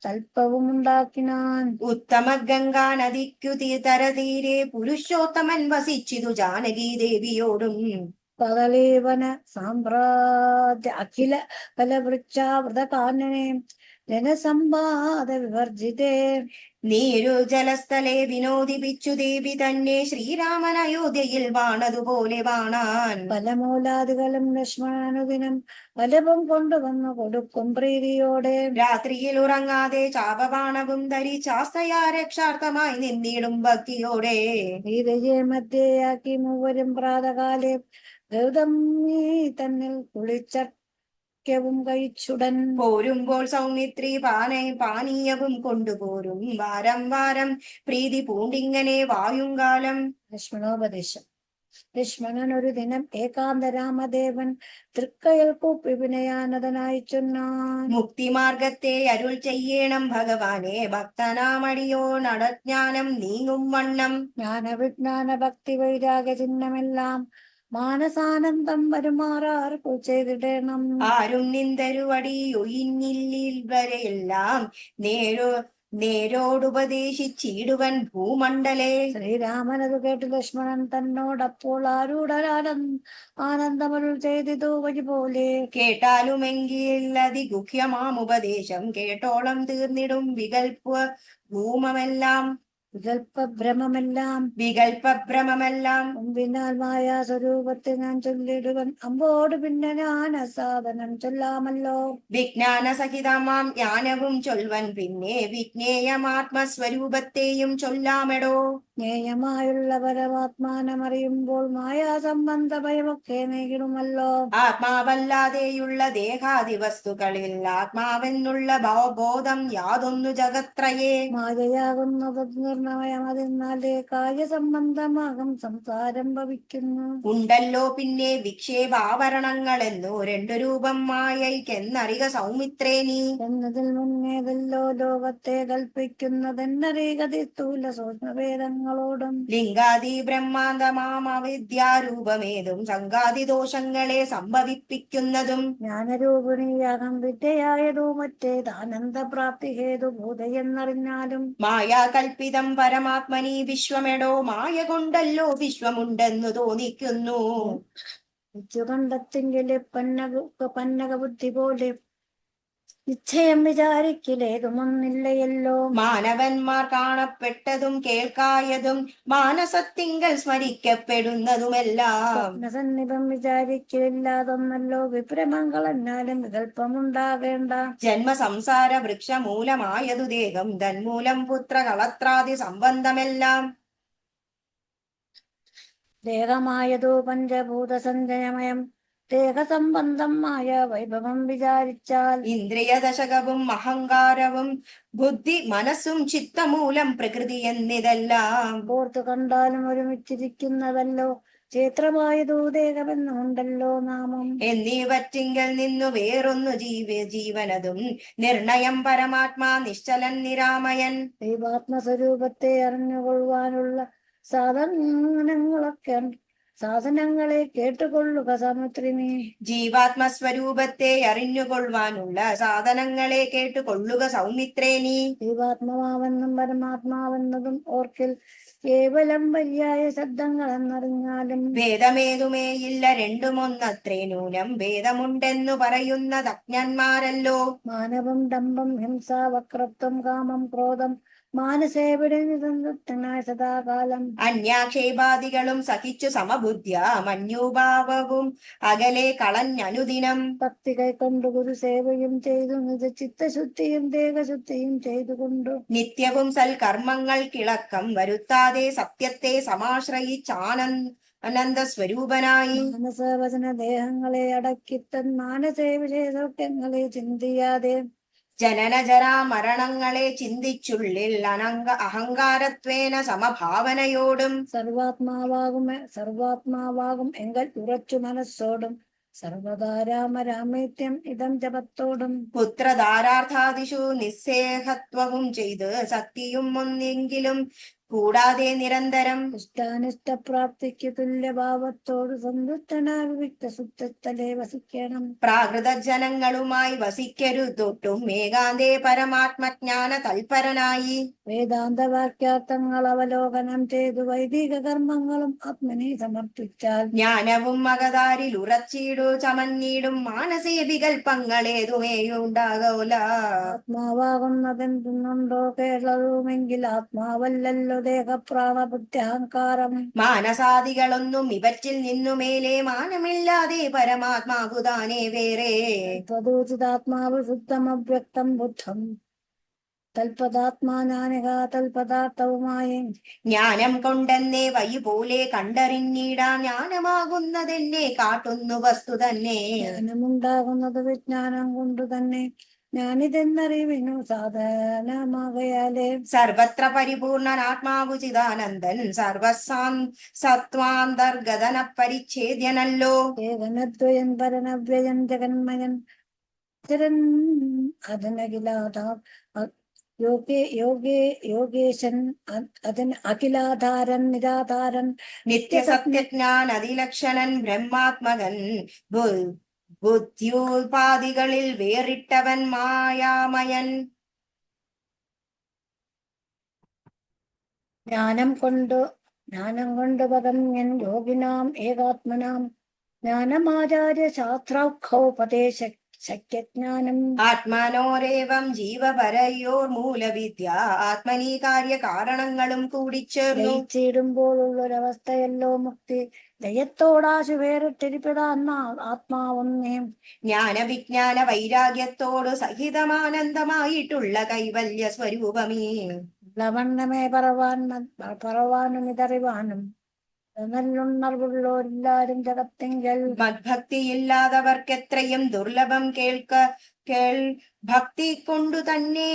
തൽപ്പവും ഉണ്ടാക്കിനാൻ ഉത്തമ ഗംഗാ നദിക്കു തരതീരെ പുരുഷോത്തമൻ വസിച്ചിതു ജാനകി ദേവിയോടും പകലീവന സാമ്രാജ്യ അഖില ഫലവൃക്ഷാവൃത കാനനെ ജനസമ്പാദ വിവർജിതേ നീരു ജലസ്ഥലെ വിനോദിപ്പിച്ചു ദേവി തന്നെ ശ്രീരാമൻ അയോധ്യയിൽ വാണതുപോലെ വാണാൻ ഫലമൂലാദികളും ലക്ഷ്മണനുദിനം ഫലവും കൊണ്ടുവന്നു കൊടുക്കും പ്രീതിയോടെ രാത്രിയിൽ ഉറങ്ങാതെ ചാപബാണവും ധരിച്ചാസ്തയാ രക്ഷാർത്ഥമായി നിന്നിടും ഭക്തിയോടെ സീതയെ മധ്യയാക്കി മൂവരും പ്രാതകാലെ ഗൗതമി തന്നിൽ കുളിച്ചർക്കവും കഴിച്ചുടൻ പോരുമ്പോൾ സൗമിത്രി പാനീയവും കൊണ്ടുപോരും വാരം വാരം പ്രീതി പൂണ്ടിങ്ങനെ വായുങ്കാലം ലക്ഷ്മണോപദേശം ലക്ഷ്മണൻ ഒരു ദിനം ഏകാന്ത രാമദേവൻ തൃക്കയൽ കൂപ്പി വിനയാനതനായി ചൊന്നാൻ മുക്തിമാർഗത്തെ അരുൾ ചെയ്യണം ഭഗവാനെ ഭക്തനാമടിയോ നടജ്ഞാനം നീങ്ങും വണ്ണം ജ്ഞാന വിജ്ഞാന ഭക്തി വൈരാഗ്യ ചിഹ്നമെല്ലാം മാനസാനന്ദം വരുമാറാർക്കു ചെയ്തിടണം. ആരും നിന്ദരുവടിയൊഴിഞ്ഞില്ലിൽ വരെയെല്ലാം നേരോടുപദേശിച്ചിടുവൻ ഭൂമണ്ഡലേ. ശ്രീരാമനത് കേട്ട് ലക്ഷ്മണൻ തന്നോടപ്പോൾ ആനന്ദമരുൾ ചെയ്തിതു വഴി പോലെ. കേട്ടാലുമെങ്കിൽ അതിഗുഹ്യമാമുപദേശം കേട്ടോളം തീർന്നിടും വികൽപ്പഭ്രമെല്ലാം മുമ്പിനാൽ മായാ സ്വരൂപത്തെ ഞാൻ ചൊല്ലിടുവൻ അമ്പോട് പിന്നെ ഞാൻ അസാധനം ചൊല്ലാമല്ലോ. വിജ്ഞാനസഹിതമാം ജ്ഞാനവും ചൊൽവൻ പിന്നെ വിജ്ഞേയമാത്മസ്വരൂപത്തെയും ചൊല്ലാമെടോ. ജ്ഞേയമായുള്ള പരമാത്മാനമറിയുമ്പോൾ മായാ സംബന്ധ ഭയമൊക്കെ നീങ്ങിടുമല്ലോ. ആത്മാവല്ലാതെയുള്ള ദേഹാദി വസ്തുക്കളിൽ ആത്മാവെന്നുള്ള ബോധം യാതൊന്നു ജഗത്രയേ. മായയാകുന്നത് നിർണയം അതിനാലേ കായ സംബന്ധമാകും സംസാരം ഭവിക്കുന്നു. ഉണ്ടല്ലോ പിന്നെ വിക്ഷേപാവരണങ്ങളെന്നു രണ്ടു രൂപം മായയ്ക്കെന്നറിക സൗമിത്രേ നീ. എന്നതിൽ മുന്നേതല്ലോ ലോകത്തെ കൽപ്പിക്കുന്നതെന്നറികതി സ്ഥൂല സൂക്ഷ്മഭേദങ്ങളോടും. ലിംഗാദി ബ്രഹ്മാന്തമാം അവിദ്യാരൂപമേതും സംഘാതി ദോഷങ്ങളെ സംഭവിപ്പിക്കുന്നതും. ജ്ഞാനരൂപിണിയാകം വിദ്യയായതോ മറ്റേതാനന്ദപ്രാപ്തി ഹേതുഭൂതയെന്നറിഞ്ഞാലും. മായാകൽപ്പിതം പരമാത്മനി വിശ്വമെടോ മായ കൊണ്ടല്ലോ വിശ്വമുണ്ടെന്നു തോന്നിക്കുന്നു. കണ്ടെത്തെങ്കിലെ പന്നക ബുദ്ധി പോലെ നിശ്ചയം വിചാരിക്കലേതുമൊന്നില്ലയല്ലോ. മാനവന്മാർ കാണപ്പെട്ടതും കേൾക്കായതും മാനസത്തിങ്കൽ സ്മരിക്കപ്പെടുന്നതുമെല്ലാം. സ്വപ്നസന്നിപം വിചാരിക്കലില്ലാതൊന്നല്ലോ വിഭ്രമങ്ങളെന്നാലും വികല്പമുണ്ടാകേണ്ട. ജന്മസംസാര വൃക്ഷമൂലമായതു ദേഹം തന്മൂലം പുത്ര കളത്രാദി സംബന്ധമെല്ലാം. ദേഹമായതോ പഞ്ചഭൂത സഞ്ജയമയം ദേഹസംബന്ധമായ വൈഭവം വിചാരിച്ചാൽ. ഇന്ദ്രിയദശകവും അഹങ്കാരവും ബുദ്ധി മനസ്സും ചിത്തമൂലം പ്രകൃതി എന്നിതെല്ലാം. ഓർത്തു കണ്ടാലും ഒരുമിച്ചിരിക്കുന്നതല്ലോ ക്ഷേത്രമായതോ ദേഹമെന്നുണ്ടല്ലോ നാമം. എന്നീവറ്റിങ്കൽ നിന്നു വേറൊന്നു ജീവനതും നിർണയം പരമാത്മാ നിശ്ചലൻ നിരാമയൻ. ദൈവാത്മസ്വരൂപത്തെ അറിഞ്ഞുകൊള്ളുവാനുള്ള സാധനങ്ങളെ കേട്ടുകൊള്ളുക സമുദ്രിനി. ജീവാത്മസ്വരൂപത്തെ അറിഞ്ഞുകൊള്ളുവാനുള്ള സാധനങ്ങളെ കേട്ടുകൊള്ളുക സൗമിത്രേ നീ. ദൈവാത്മാവെന്നും പരമാത്മാവെന്നതും ഓർക്കിൽ കേവലം പര്യായ ശബ്ദങ്ങളെന്നറിഞ്ഞാലും. ഭേദമേതുമേയില്ല രണ്ടുമൊന്നത്രേ നൂനം ഭേദമുണ്ടെന്നു പറയുന്നത് അജ്ഞന്മാരല്ലോ. മാനവം ഡംബം ഹിംസ വക്രത്വം കാമം ക്രോധം മാനസേ വിടുന്നതായ സദാകാലം. അന്യാക്ഷേപാദികളും സഹിച്ചു സമബുദ്ധ്യ മന്യുഭാവവും അകലെ കളഞ്ഞനുദിനം. ഭക്തി കൈക്കൊണ്ടു ഗുരുസേവയും ചെയ്തു നിജ ചിത്തശുദ്ധിയും ദേഹശുദ്ധിയും ചെയ്തുകൊണ്ടു. നിത്യവും സൽക്കർമ്മങ്ങൾ കിളക്കം വരുത്താതെ സത്യത്തെ സമാശ്രയിച്ചാനന്ദ സ്വരൂപനായി. മനസവചന ദേഹങ്ങളെ അടക്കിത്തൻ മാനസേ വിഷയസൗഖ്യങ്ങളെ ചിന്തിയാതെ. ജനന ജരാ മരണങ്ങളെ ചിന്തിച്ചുള്ളിൽ അഹങ്കാരത്വേന സമഭാവനയോടും. സർവാത്മാവാകും എങ്കൽ ഉറച്ചു മനസ്സോടും സർവദാ രാമരാമേത്യം ഇതം ജപത്തോടും. പുത്രധാരാർത്ഥാദിഷു നിസ്സേഹത്വവും ചെയ്ത് ശക്തിയും ഒന്നെങ്കിലും കൂടാതെ നിരന്തരം. ഇഷ്ടാനിഷ്ടപ്രാപ്തിക്ക് തുല്യഭാവത്തോട് സന്തുഷ്ടനായ വിവിക്ത സുത്തസ്ഥലെ വസിക്കണം. പ്രാകൃത ജനങ്ങളുമായി വസിക്കരുതൊട്ടും ഏകാന്തേ പരമാത്മജ്ഞാന തൽപരനായി. വേദാന്ത വാക്യാർത്ഥങ്ങൾ അവലോകനം ചെയ്തു വൈദിക കർമ്മങ്ങളും ആത്മനെ സമർപ്പിച്ചാൽ. ജ്ഞാനവും മകതാരിൽ ഉറച്ചിടു ചമഞ്ഞിടും മാനസേ വികൽപ്പങ്ങളേതുമേയുണ്ടാകോല. ആത്മാവാകുന്നതെന്തുണ്ടോ കേരളവുമെങ്കിൽ ആത്മാവല്ലല്ലോ ദേഹപ്രാണബുദ്ധ്യഹങ്കാരം. മാനസാദികളൊന്നും ഇവറ്റിൽ നിന്നുമേലെ മാനമില്ലാതെ പരമാത്മാവുതാനേ വേറെ. തദൂചിതാത്മാവ് ശുദ്ധമവ്യക്തം ബുദ്ധം തൽപദാത്മാനാനിക തൽപദാർത്ഥവുമായി. ജ്ഞാനം കൊണ്ടെന്നെ വഴി പോലെ കണ്ടറിഞ്ഞിടാം ജ്ഞാനമാകുന്നതെന്നെ കാട്ടുന്നു വസ്തു തന്നെ. ജ്ഞാനമുണ്ടാകുന്നത് വിജ്ഞാനം കൊണ്ടു തന്നെ ഞാനിതെന്നറിവിനു സാധനമാകയാലേ. സർവത്ര പരിപൂർണനാത്മാവു ചിദാനന്ദൻ സത്വാന്തർഗതന പരിച്ഛേദ്യനല്ലോ. ഏകനദ്വയൻ പരനവ്യയൻ ജഗന്മയൻ ചരൻ അതിനകിലാത യോഗേശൻ അതിന് അഖിലാധാരൻ നിരാധാരൻ നിത്യസത്യജ്ഞാൻ അതിലക്ഷണൻ ബ്രഹ്മാത്മകൻ ബുദ്ധ്യോപാധികളിൽ വേറിട്ടവൻ മായാമയൻ. ജ്ഞാനം കൊണ്ട് പകർന്യൻ യോഗിനാം ഏകാത്മനാം ജ്ഞാനമാചാര്യ ശാസ്ത്രൗഖോപദേശ ശക്യജ്ഞാനം. ആത്മാനോരേവം ജീവപരയോർ മൂലവിദ്യ ആത്മനീ കാര്യ കാരണങ്ങളും കൂടിച്ചേർന്നു. ലയിച്ചിടുമ്പോഴുള്ളൊരവസ്ഥയല്ലോ മുക്തി. ലയത്തോടാശു വേറിട്ടിരിപ്പതാന്ന ആത്മാവൊന്നേ. ജ്ഞാനവിജ്ഞാന വൈരാഗ്യത്തോടു സഹിതമാനന്ദമായിട്ടുള്ള കൈവല്യ സ്വരൂപമേ. ലവണ്ണമേ പറവാനും ഇതറിവാനും നല്ലുണർവുള്ളോരെല്ലാരും ജഗത്തിങ്കൽ. മദ്ഭക്തിയില്ലാത്തവർക്കെത്രയും ദുർലഭം ഭക്തി കൊണ്ടു തന്നെ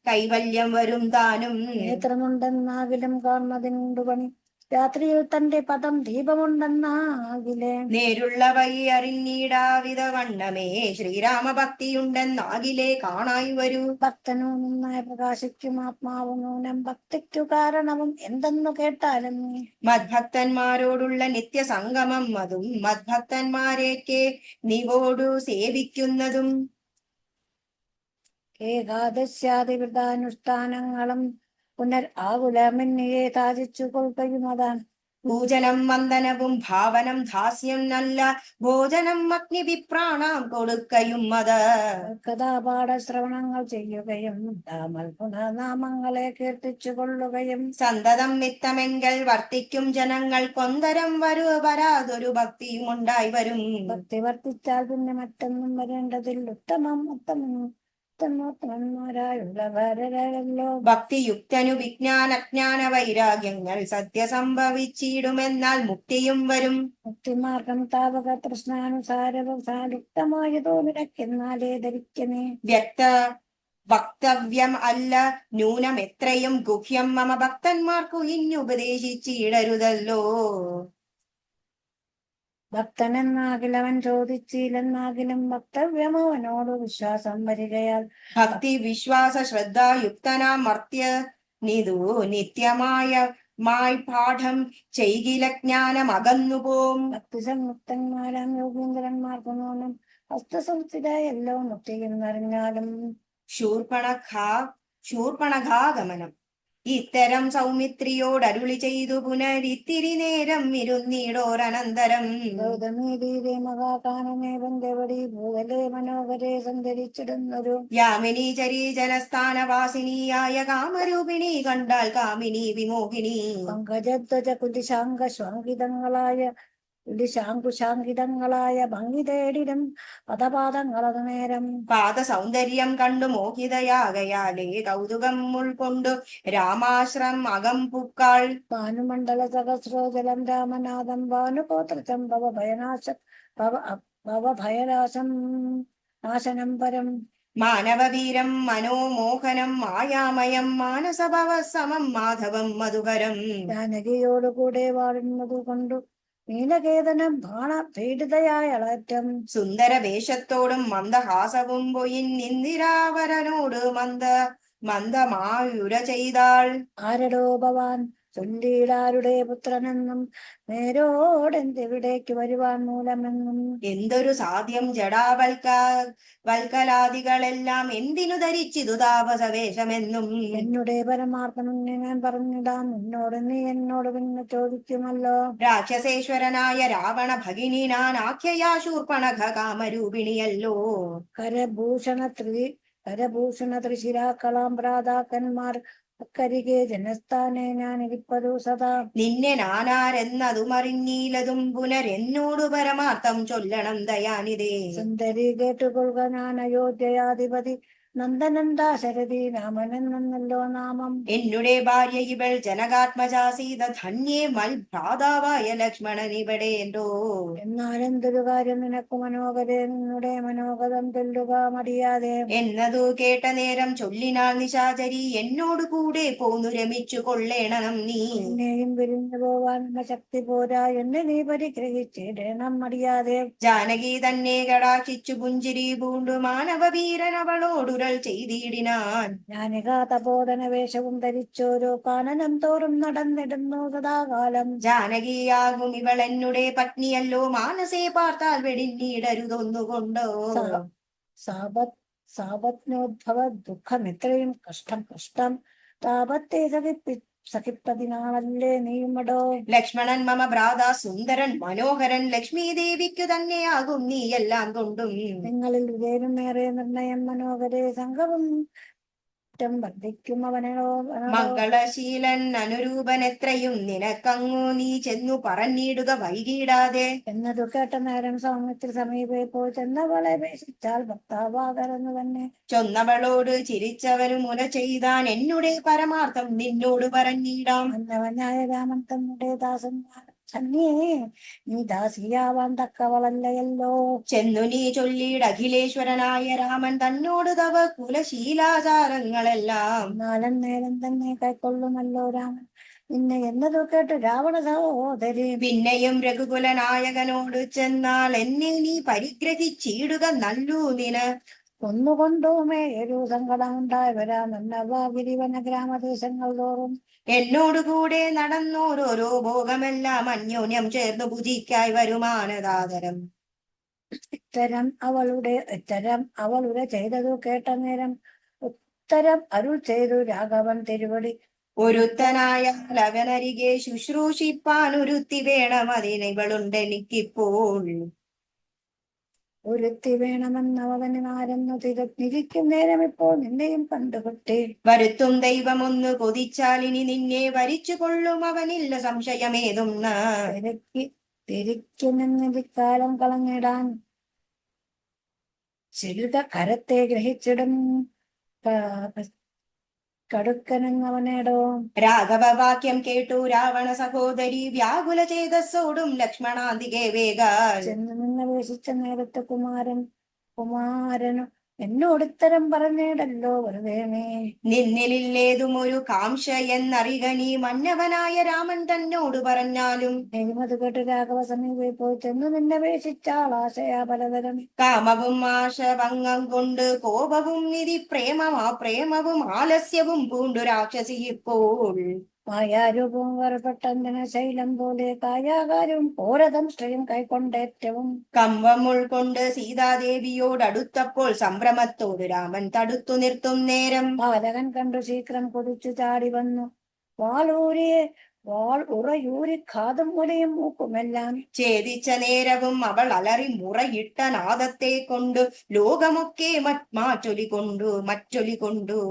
കൈവല്യം വരും താനും. നേത്രമുണ്ടെന്നാകിലും കാണുന്നതിനുണ്ട് പണി. രാത്രിയിൽ തന്റെ പദം ദീപമുണ്ടെന്നാകിലേ. നേരുള്ള വഴി അറിഞ്ഞിടാവിധ വണ്ണമേ ശ്രീരാമഭക്തിയുണ്ടെന്നാകിലേ കാണായി വരൂ. ഭക്തനു നന്നായി പ്രകാശിക്കും ആത്മാവ് നൂനം ഭക്തിക്കു കാരണവും എന്തെന്നു കേട്ടാലും. മദ്ഭക്തന്മാരോടുള്ള നിത്യസംഗമം അതും മദ്ഭക്തന്മാരേക്ക് നിവോടു സേവിക്കുന്നതും. ഏകാദശ്യാദിവൃതാനുഷ്ഠാനങ്ങളും ആകുലമെന്നിയെ സാധിച്ചു കൊള്ളുകയും അതാണ്. പൂജനം വന്ദനവും ഭാവനം ധാസ്യം നല്ല ഭോജനം അഗ്നിവിപ്രാണാം കൊടുക്കയും അത്. കഥാപാഠ ശ്രവണങ്ങൾ ചെയ്യുകയും നാമങ്ങളെ കീർത്തിച്ചു കൊള്ളുകയും. സന്തതം മിത്തമെങ്കിൽ വർത്തിക്കും ജനങ്ങൾ കൊന്തരം വരാതൊരു ഭക്തിയും ഉണ്ടായി വരും. ഭക്തി വർത്തിച്ചാൽ പിന്നെ മറ്റൊന്നും വരേണ്ടതിൽ. ഉത്തമോത്തമന്മാരായുള്ളവരല്ലോ. ഭക്തിയുക്തനു വിജ്ഞാനജ്ഞാന വൈരാഗ്യങ്ങൾ സത്യ സംഭവിച്ചിടുമെന്നാൽ മുക്തിയും വരും. മുക്തിമാർഗം താവക പ്രശ്നാനുസാരവസാലുക്തമായതോ നിരക്കെന്നാലേ ധരിക്കണേ. വക്തവ്യം അല്ല ന്യൂനം എത്രയും ഗുഹ്യം മമ ഭക്തന്മാർക്കു ഇന്നുപദേശിച്ചിടരുതല്ലോ. ഭക്തനെന്നാകിലവൻ ചോദിച്ചില്ലെന്നാകിലും വക്തവ്യമവനോട് വിശ്വാസം വരികയാൽ. ഭക്തി വിശ്വാസ ശ്രദ്ധായുക്തനാം മർത്യ നിത്യമായ പാഠം ചെയ്കില ജ്ഞാനം അകന്നുപോം. ഭക്തിസംയുക്തന്മാരാം യോഗീന്ദ്രന്മാർക്ക് മൂലം ഹസ്തസംസ്ഥിതയല്ലോ മുക്തിയെന്നറിഞ്ഞാലും. ശൂർപ്പണഖാഗമനം. ഇത്തരം സൗമിത്രിയോടരുളി ചെയ്തു പുനരിത്തിരി നേരം ഇരുന്നീടോരനന്തരം. ഗൗതമീതീരെ മഹാകാനമേവന്തെവടി ഭൂതലേ മനോഹരെ സഞ്ചരിച്ചിടുന്നൊരു. യാമിനി ചരീജനസ്ഥാനവാസിനിയായ കാമരൂപിണി കണ്ടാൽ കാമിനി വിമോഹിനി. പങ്കജധ്വജ കുലിശാങ്കുശാങ്കിതങ്ങളായ ഭംഗി തേടിടും പദപാദങ്ങളത് നേരം. പാദ സൗന്ദര്യം കണ്ടു മോഹിതയാകയാലേ കൗതുകം ഉൾക്കൊണ്ടു രാമാശ്രം അകം പൂക്കാൾ. ഭാനുമണ്ഡല സഹസ്രോജലം രാമനാഥം ഭാനുഗോത്രജം ഭവഭയനാശം നാശനം പരം. മാനവവീരം മനോമോഹനം മായാമയം മാനസഭവ സമം മാധവം മധുകരം. ജാനകിയോടുകൂടെ വാഴുന്നതു കൊണ്ടു നീലകേതനം ബാണ പീഡിതയായ അളറ്റം. സുന്ദര വേഷത്തോടും മന്ദഹാസവും ഇന്ദിരാവരനോട് മന്ദമായുര ചെയ്താൾ. ആരടോ ഭവാൻ ചൊല്ലിയിടാരുടെ പുത്രനെന്നും നേരോടെന്തിവിടേക്ക് വരുവാൻ മൂലമെന്നും. എന്തൊരു സാധ്യം വൽക്കലാദികളെല്ലാം എന്തിനു ധരിച്ചിതു താപസവേഷമെന്നും. എന്നുടെ പരമാർത്ഥം ഞാൻ പറഞ്ഞിടാം എന്നോട് നീ എന്നോട് പിന്നെ ചോദിക്കുമല്ലോ. രാക്ഷസേശ്വരനായ രാവണ ഭഗിനി ഞാൻ ആഖ്യയാ ശൂർപ്പണഖ കാമരൂപിണിയല്ലോ. കരഭൂഷണ ത്രിശിരാക്കളാം ഭ്രാതാക്കന്മാർ അക്കരികെ ജനസ്ഥാനെ ഞാൻ ഇരിപ്പതു സദാ. നിന്നെ നാനാരെന്നതുമറിഞ്ഞീലതും പുനരെന്നോടു പരമാർത്ഥം ചൊല്ലണം ദയാനിതേ. സുന്ദരി കേട്ടുകൊള്ളുക ഞാൻ അയോധ്യയാധിപതി നന്ദനന്ദാശരഥി രാമനെന്നല്ലോ നാമം. എന്നുടെ ഭാര്യ ഇവൾ ജനകാത്മജാസീത ധന്യേ മൽ ഭ്രാതാവായ ലക്ഷ്മണനിവിടേണ്ടോ. എന്നാലെന്തൊരു കാര്യം നിനക്ക് മനോഹരേ നിന്നുടെ മനോഹരം ചൊല്ലുക മടിയാതെ. എന്നതു കേട്ട നേരം ചൊല്ലിനാൾ നിശാചരി എന്നോട് കൂടെ പോന്നു രമിച്ചു കൊള്ളേണം നീ. എന്നെയും പിരിഞ്ഞു പോവാനുള്ള ശക്തി പോരാ എന്നെ നീ പരിഗ്രഹിച്ചിടണം മടിയാതെ. ജാനകി തന്നെ കടാക്ഷിച്ചു പുഞ്ചിരി പൂണ്ടു മാനവവീരൻ അവളോടു കുരൽ ചെയ്തിടിനാൻ. ജ്ഞാനിക തപോധന വേഷവും ധരിച്ചോരോ കാനനം തോറും നടന്നിടുന്നു സദാകാലം. ജാനകിയാകും ഇവൾ എന്നുടെ പത്നിയല്ലോ, മാനസേ പാർത്താൽ വെടിഞ്ഞിടരുതൊന്നുകൊണ്ടോ. സാപത്നോദ്ഭവ ദുഃഖം എത്രയും കഷ്ടം താപത്തെ സഹിപ്പതിനാളല്ലേ നീയുമടോ. ലക്ഷ്മണൻ മമ ഭ്രാത സുന്ദരൻ മനോഹരൻ, ലക്ഷ്മി ദേവിക്കു തന്നെയാകും നീ എല്ലാം കൊണ്ടും. നിങ്ങളിൽ വിജയനമേറെ നിർണയം മനോഹരേ സംഘവും വർദ്ധിക്കും അവനോ. മംഗളശീലൻ അനുരൂപൻ എത്രയും നിനക്കങ്ങു നീ ചെന്നു പറഞ്ഞിടുക വൈകിടാതെ. എന്നതു കേട്ട നേരം സൗമ്യത്തിൽ സമീപേ പോയി ചെന്നവളെ പേശിച്ചാൽ ഭർത്താവാകരെന്ന് തന്നെ. ചൊന്നവളോട് ചിരിച്ചവനും മുല ചെയ്താൻ, എന്നുടെ പരമാർത്ഥം നിന്നോട് പറഞ്ഞിടാം. അന്നവനായ രാമൻ തന്നുടെ ദാസന്മാർ ധന്യേ നീ ദാസിയാവാൻ തക്കവളല്ലയല്ലോ. ചെന്നു നീ ചൊല്ലിട അഖിലേശ്വരനായ രാമൻ തന്നോട് തവ കുലശീലാചാരങ്ങളെല്ലാം. എന്നാലും നേരം തന്നെ കൈക്കൊള്ളുമല്ലോ രാമൻ നിന്നെ എന്നതു കേട്ട് രാവണ സഹോദരി. പിന്നെയും രഘുകുല നായകനോട് ചെന്നാൽ എന്നെ നീ പരിഗ്രഹിച്ചിടുക നല്ലു നിന. ഒന്നുകൊണ്ടുമേ ഒരു സങ്കടമുണ്ടായി വരാമെന്നവ ഗിരിവന ഗ്രാമദേശങ്ങൾ തോറും. എന്നോടുകൂടെ നടന്നോരോരോ ഭോഗമെല്ലാം അന്യോന്യം ചേർന്നു ഭുജിക്കായി വരുമാനദാതരം. ഇത്തരം അവളുടെ ചെയ്തതു കേട്ട നേരം ഉത്തരം അരുൾ ചെയ്തു രാഘവൻ തിരുവടി. ഒരുത്തനായാൽ അവനരികെ ശുശ്രൂഷിപ്പാൻ ഒരുത്തി വേണം, അതിനിവളുണ്ടെനിക്കിപ്പോൾ. ഒരുത്തി വേണമെന്നവന് നാരെന്നു തിരിക്കും നേരം ഇപ്പോൾ നിന്നെയും കണ്ടുകിട്ടി. വരുത്തും ദൈവമൊന്നു കൊതിച്ചാൽ ഇനി നിന്നെ വരിച്ചു കൊള്ളും അവനില്ല സംശയമേതും. തിരിക്കുമെന്നിക്കാലം കളഞ്ഞിടാൻ ചെലുത കരത്തെ ഗ്രഹിച്ചിടും കടുക്കനെന്നവനേടോ. രാഘവ വാക്യം കേട്ടു രാവണ സഹോദരി വ്യാകുല ചേതസ്സോടും ലക്ഷ്മണാന്തികെ വേഗാൽ. ചെന്ന് നിന്നപേക്ഷിച്ച നേരത്തെ കുമാരനു എന്നോടുത്തരം പറഞ്ഞിടല്ലോ വെറുതെ നീ. നിന്നിലേതും ഒരു കാംക്ഷ എന്നറിക നീ, മന്നവനായ രാമൻ തന്നോട് പറഞ്ഞാലും. അത് കേട്ട് രാഘവ സമീപേ പോയി ചെന്നു നിന്നപേക്ഷിച്ചാൾ ആശയാ പലതരം. കാമവും ആശഭംഗം കൊണ്ട് കോപവും നിധി പ്രേമവും ആലസ്യവും പൂണ്ടു രാക്ഷസി ഇപ്പോൾ. മായാരൂപവും വേർപെട്ടന്തിന് ശൈലം പോലെ കായാകാരവും പോരതം ശ്രയം കൈക്കൊണ്ടേറ്റവും. കമ്പം ഉൾക്കൊണ്ട് സീതാദേവിയോടടുത്തപ്പോൾ സംഭ്രമത്തോട് രാമൻ തടുത്തു നിർത്തും നേരം. ബാലകൻ കണ്ടു ശീഘ്രം കുതിച്ചു ചാടി വന്നു വാൾ ഉറയൂരി കാതും മുലയും മൂക്കുമെല്ലാം ഛേദിച്ച നേരവും അവൾ അലറി മുറയിട്ട നാദത്തെ കൊണ്ട് ലോകമൊക്കെ മറ്റൊലിക്കൊണ്ടു.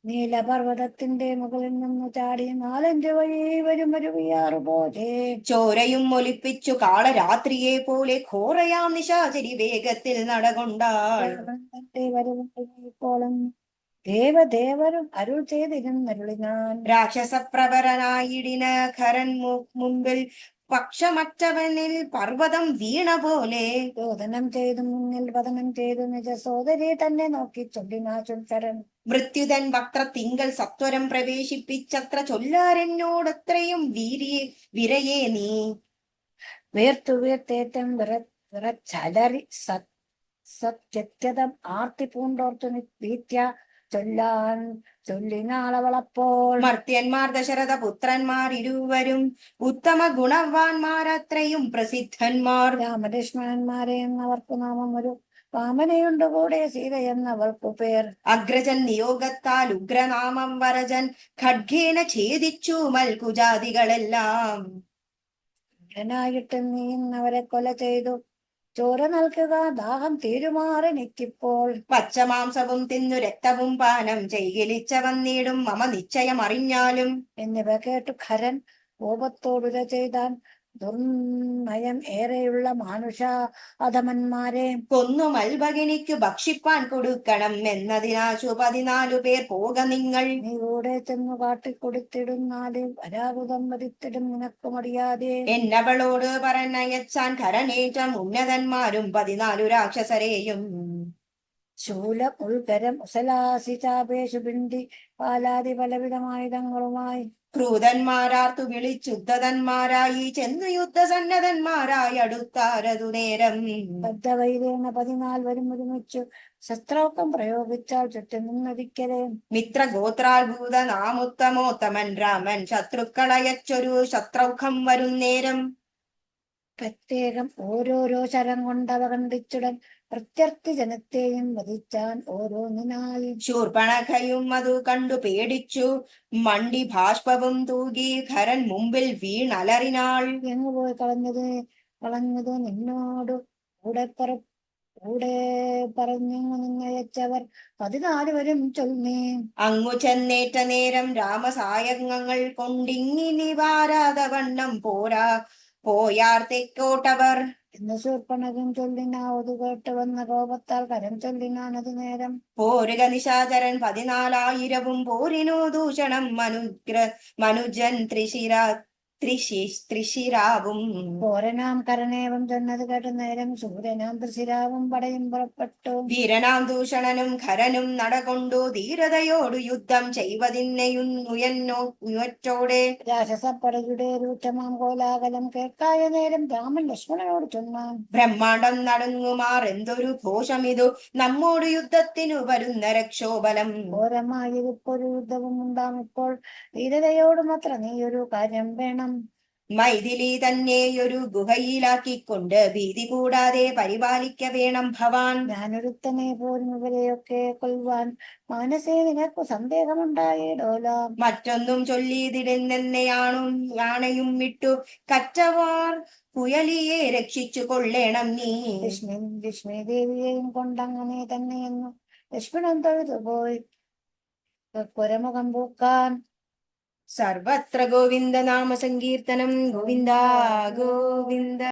നീലപർവ്വതത്തിന്റെ മുകളിൽ നിന്ന് ചാടി 4-5 വഴി വരും ഒരു വിയാറു പോലെ. ചോരയും ഒലിപ്പിച്ചു കാളരാത്രിയെ പോലെ ഘോരയാം നിശാചരി വേഗത്തിൽ നടകൊണ്ടാൾ. തന്റെ വരവും ദേവദേവരും അരുൾ ചെയ്തിരുന്നരുളിനാൻ. രാക്ഷസപ്രവരനായിടിന ഖരൻ മുമ്പിൽ പക്ഷമറ്റവനിൽ പർവ്വതം വീണ പോലെ. രോദനം ചെയ്തു മുന്നിൽ വദനം ചെയ്തു നിജ സോദരി തന്നെ നോക്കി ചൊല്ലിനാചുൽക്കരൻ. മൃത്യുതൻ വക്രത്തിങ്കൽ സത്വരം പ്രവേശിപ്പിച്ചത്ര ചൊല്ലാരെന്നോടത്രയും വിരയെ നീ. വീർത്തേറ്റം വിറച്ചലറി സത്യത്യതം ആർത്തി പൂണ്ടോർത്തു ഭീത്യ ചൊല്ലിനാളവളപ്പോൾ. മർത്യന്മാർ ദശരഥ പുത്രന്മാർ ഇരുവരും ഉത്തമ ഗുണവാന്മാരത്രയും പ്രസിദ്ധന്മാർ. രാമലക്ഷ്മണന്മാരെ എന്നവർക്കു നാമം ഒരു വാമനയുണ്ട് കൂടെ സീത എന്നവൾക്കു പേർ. അഗ്രജൻ നിയോഗത്താൽ ഉഗ്രനാമം വരജൻ ഖഡ്ഗേന ഛേദിച്ചു മൽകുജാതികളെല്ലാം. ഉഗ്രനായിട്ട് നീ ഇന്നവരെ കൊല ചെയ്തു ചോര നൽകുക ദാഹം തീരുമാറെനിക്കിപ്പോൾ. പച്ചമാംസവും തിന്നു രക്തവും പാനം ചെയ്യിലിച്ച വന്നിടും മമ നിശ്ചയം അറിഞ്ഞാലും. എന്നിവ കേട്ടു ഖരൻ കോപത്തോടുര ചെയ്താൻ. ദുർനയം ഏറെയുള്ള മാനുഷാധമന്മാരെ കൊന്നു മൽഭഗിനിക്കു ഭക്ഷിപ്പാൻ കൊടുക്കണം എന്നതിനാശു 14 പേർ പോക നിങ്ങൾ. നീ കൂടെ ചെന്നു കാട്ടിക്കൊടുത്തിടുന്നാല് പരാഭുതം വരിത്തിടും നിനക്കു മടിയാതെ. എന്നവളോട് പറഞ്ഞയച്ചാൻ ഖരനേറ്റം ഉന്നതന്മാരും 14 രാക്ഷസരെയും. ശൂലം ഉൾക്കരം ഉസലാസി ചാപേഷു പിണ്ടി പാലാതി പലവിധമായുധങ്ങളുമായി ക്രൂതന്മാരാർത്തു വിളിച്ചുദ്ധതന്മാരായി ചെന്നു യുദ്ധസന്നദ്ധന്മാരായി അടുത്താരതു നേരം. ബദ്ധവൈരേണ 14 ഒരുമിച്ചു ശസ്ത്രൗക്കം പ്രയോഗിച്ചാൽ ചുറ്റും നിന്നൊരിക്കലേ മിത്രഗോത്രാത്ഭുത നാമുത്തമോത്തമൻ രാമൻ ശത്രുക്കളയച്ചൊരു ശത്രൗഖം വരും നേരം. പ്രത്യേകം ഓരോരോ ശരം കൊണ്ടവ ഖണ്ഡിച്ചുടൻ പ്രത്യർത്ഥി ജനത്തെയും വധിച്ചാൻ ഓരോന്നിനായി. ശൂർപ്പണഖയും അതു കണ്ടു പേടിച്ചു മണ്ടി ബാഷ്പവും തൂകി ഖരൻ മുമ്പിൽ വീണലറിനാൾ. എങ്ങുപോയി കളഞ്ഞത് നിന്നോട് കൂടെ പറഞ്ഞെങ്ങു നിന്നയച്ചവർ 14 വരും ചൊല്ലി. അങ്ങു ചെന്നേറ്റ നേരം രാമസായങ്ങൾ കൊണ്ടിങ്ങിനി വാരാതവണ്ണം പോയാർ തെക്കോട്ടവർ. എന്ന് ശൂർപ്പണകൻ ചൊല്ലിനാവതു കേട്ട് വന്ന കോപത്താൽ കരം ചൊല്ലിനാനത് നേരം. പോരുക നിശാചരൻ 14,000 പോരിനു ദൂഷണം മനുജൻ ത്രിശിരാവും. പോരനാം കരണേവം ചെന്നത് കേട്ട നേരം സൂര്യനാം ത്രിശിരാവും പടയും പുറപ്പെട്ടു. വീരനാം ദൂഷണനും ഖരനും നടകൊണ്ടു ധീരതയോടു യുദ്ധം ചെയ്വതിന്നുയറ്റോടെ. രാക്ഷസപ്പടയുടെ രൂക്ഷമാം കോലാഹലം കേൾക്കായ നേരം രാമൻ ലക്ഷ്മണനോട് ചൊന്നാൻ. ബ്രഹ്മാണ്ടം നടുങ്ങുമാർ എന്തൊരു ഘോഷമിതു നമ്മോട് യുദ്ധത്തിനു വരുന്ന രക്ഷോബലം. ഘോരമായിരിപ്പൊരു യുദ്ധവും ഉണ്ടാം ഇപ്പോൾ ധീരതയോട് മാത്ര നീയൊരു കാര്യം വേണം. മൈഥിലി തന്നെയൊരു ഗുഹയിലാക്കിക്കൊണ്ട് ഭീതി കൂടാതെ പരിപാലിക്ക വേണം ഭവാൻ. ഞാനൊരുത്തനെ പോലും ഇവരെയൊക്കെ കൊല്ലുവാൻ മനസ്സേ നിനക്കു സന്ദേഹമുണ്ടായിടോല. മറ്റൊന്നും ചൊല്ലിയതിടുന്നെന്നെയാണയും വിട്ടു കറ്റവാർ കുയലിയെ രക്ഷിച്ചു കൊള്ളേണം നീ. ലക്ഷ്മി ദേവിയെയും കൊണ്ടങ്ങനെ തന്നെയെന്നു ലക്ഷ്മണൻ തൊഴുതുപോയി പുരമുഖം പൂക്കാൻ. സർവത്ര ഗോവിന്ദ നാമ സങ്കീർത്തനം ഗോവിന്ദ ഗോവിന്ദ.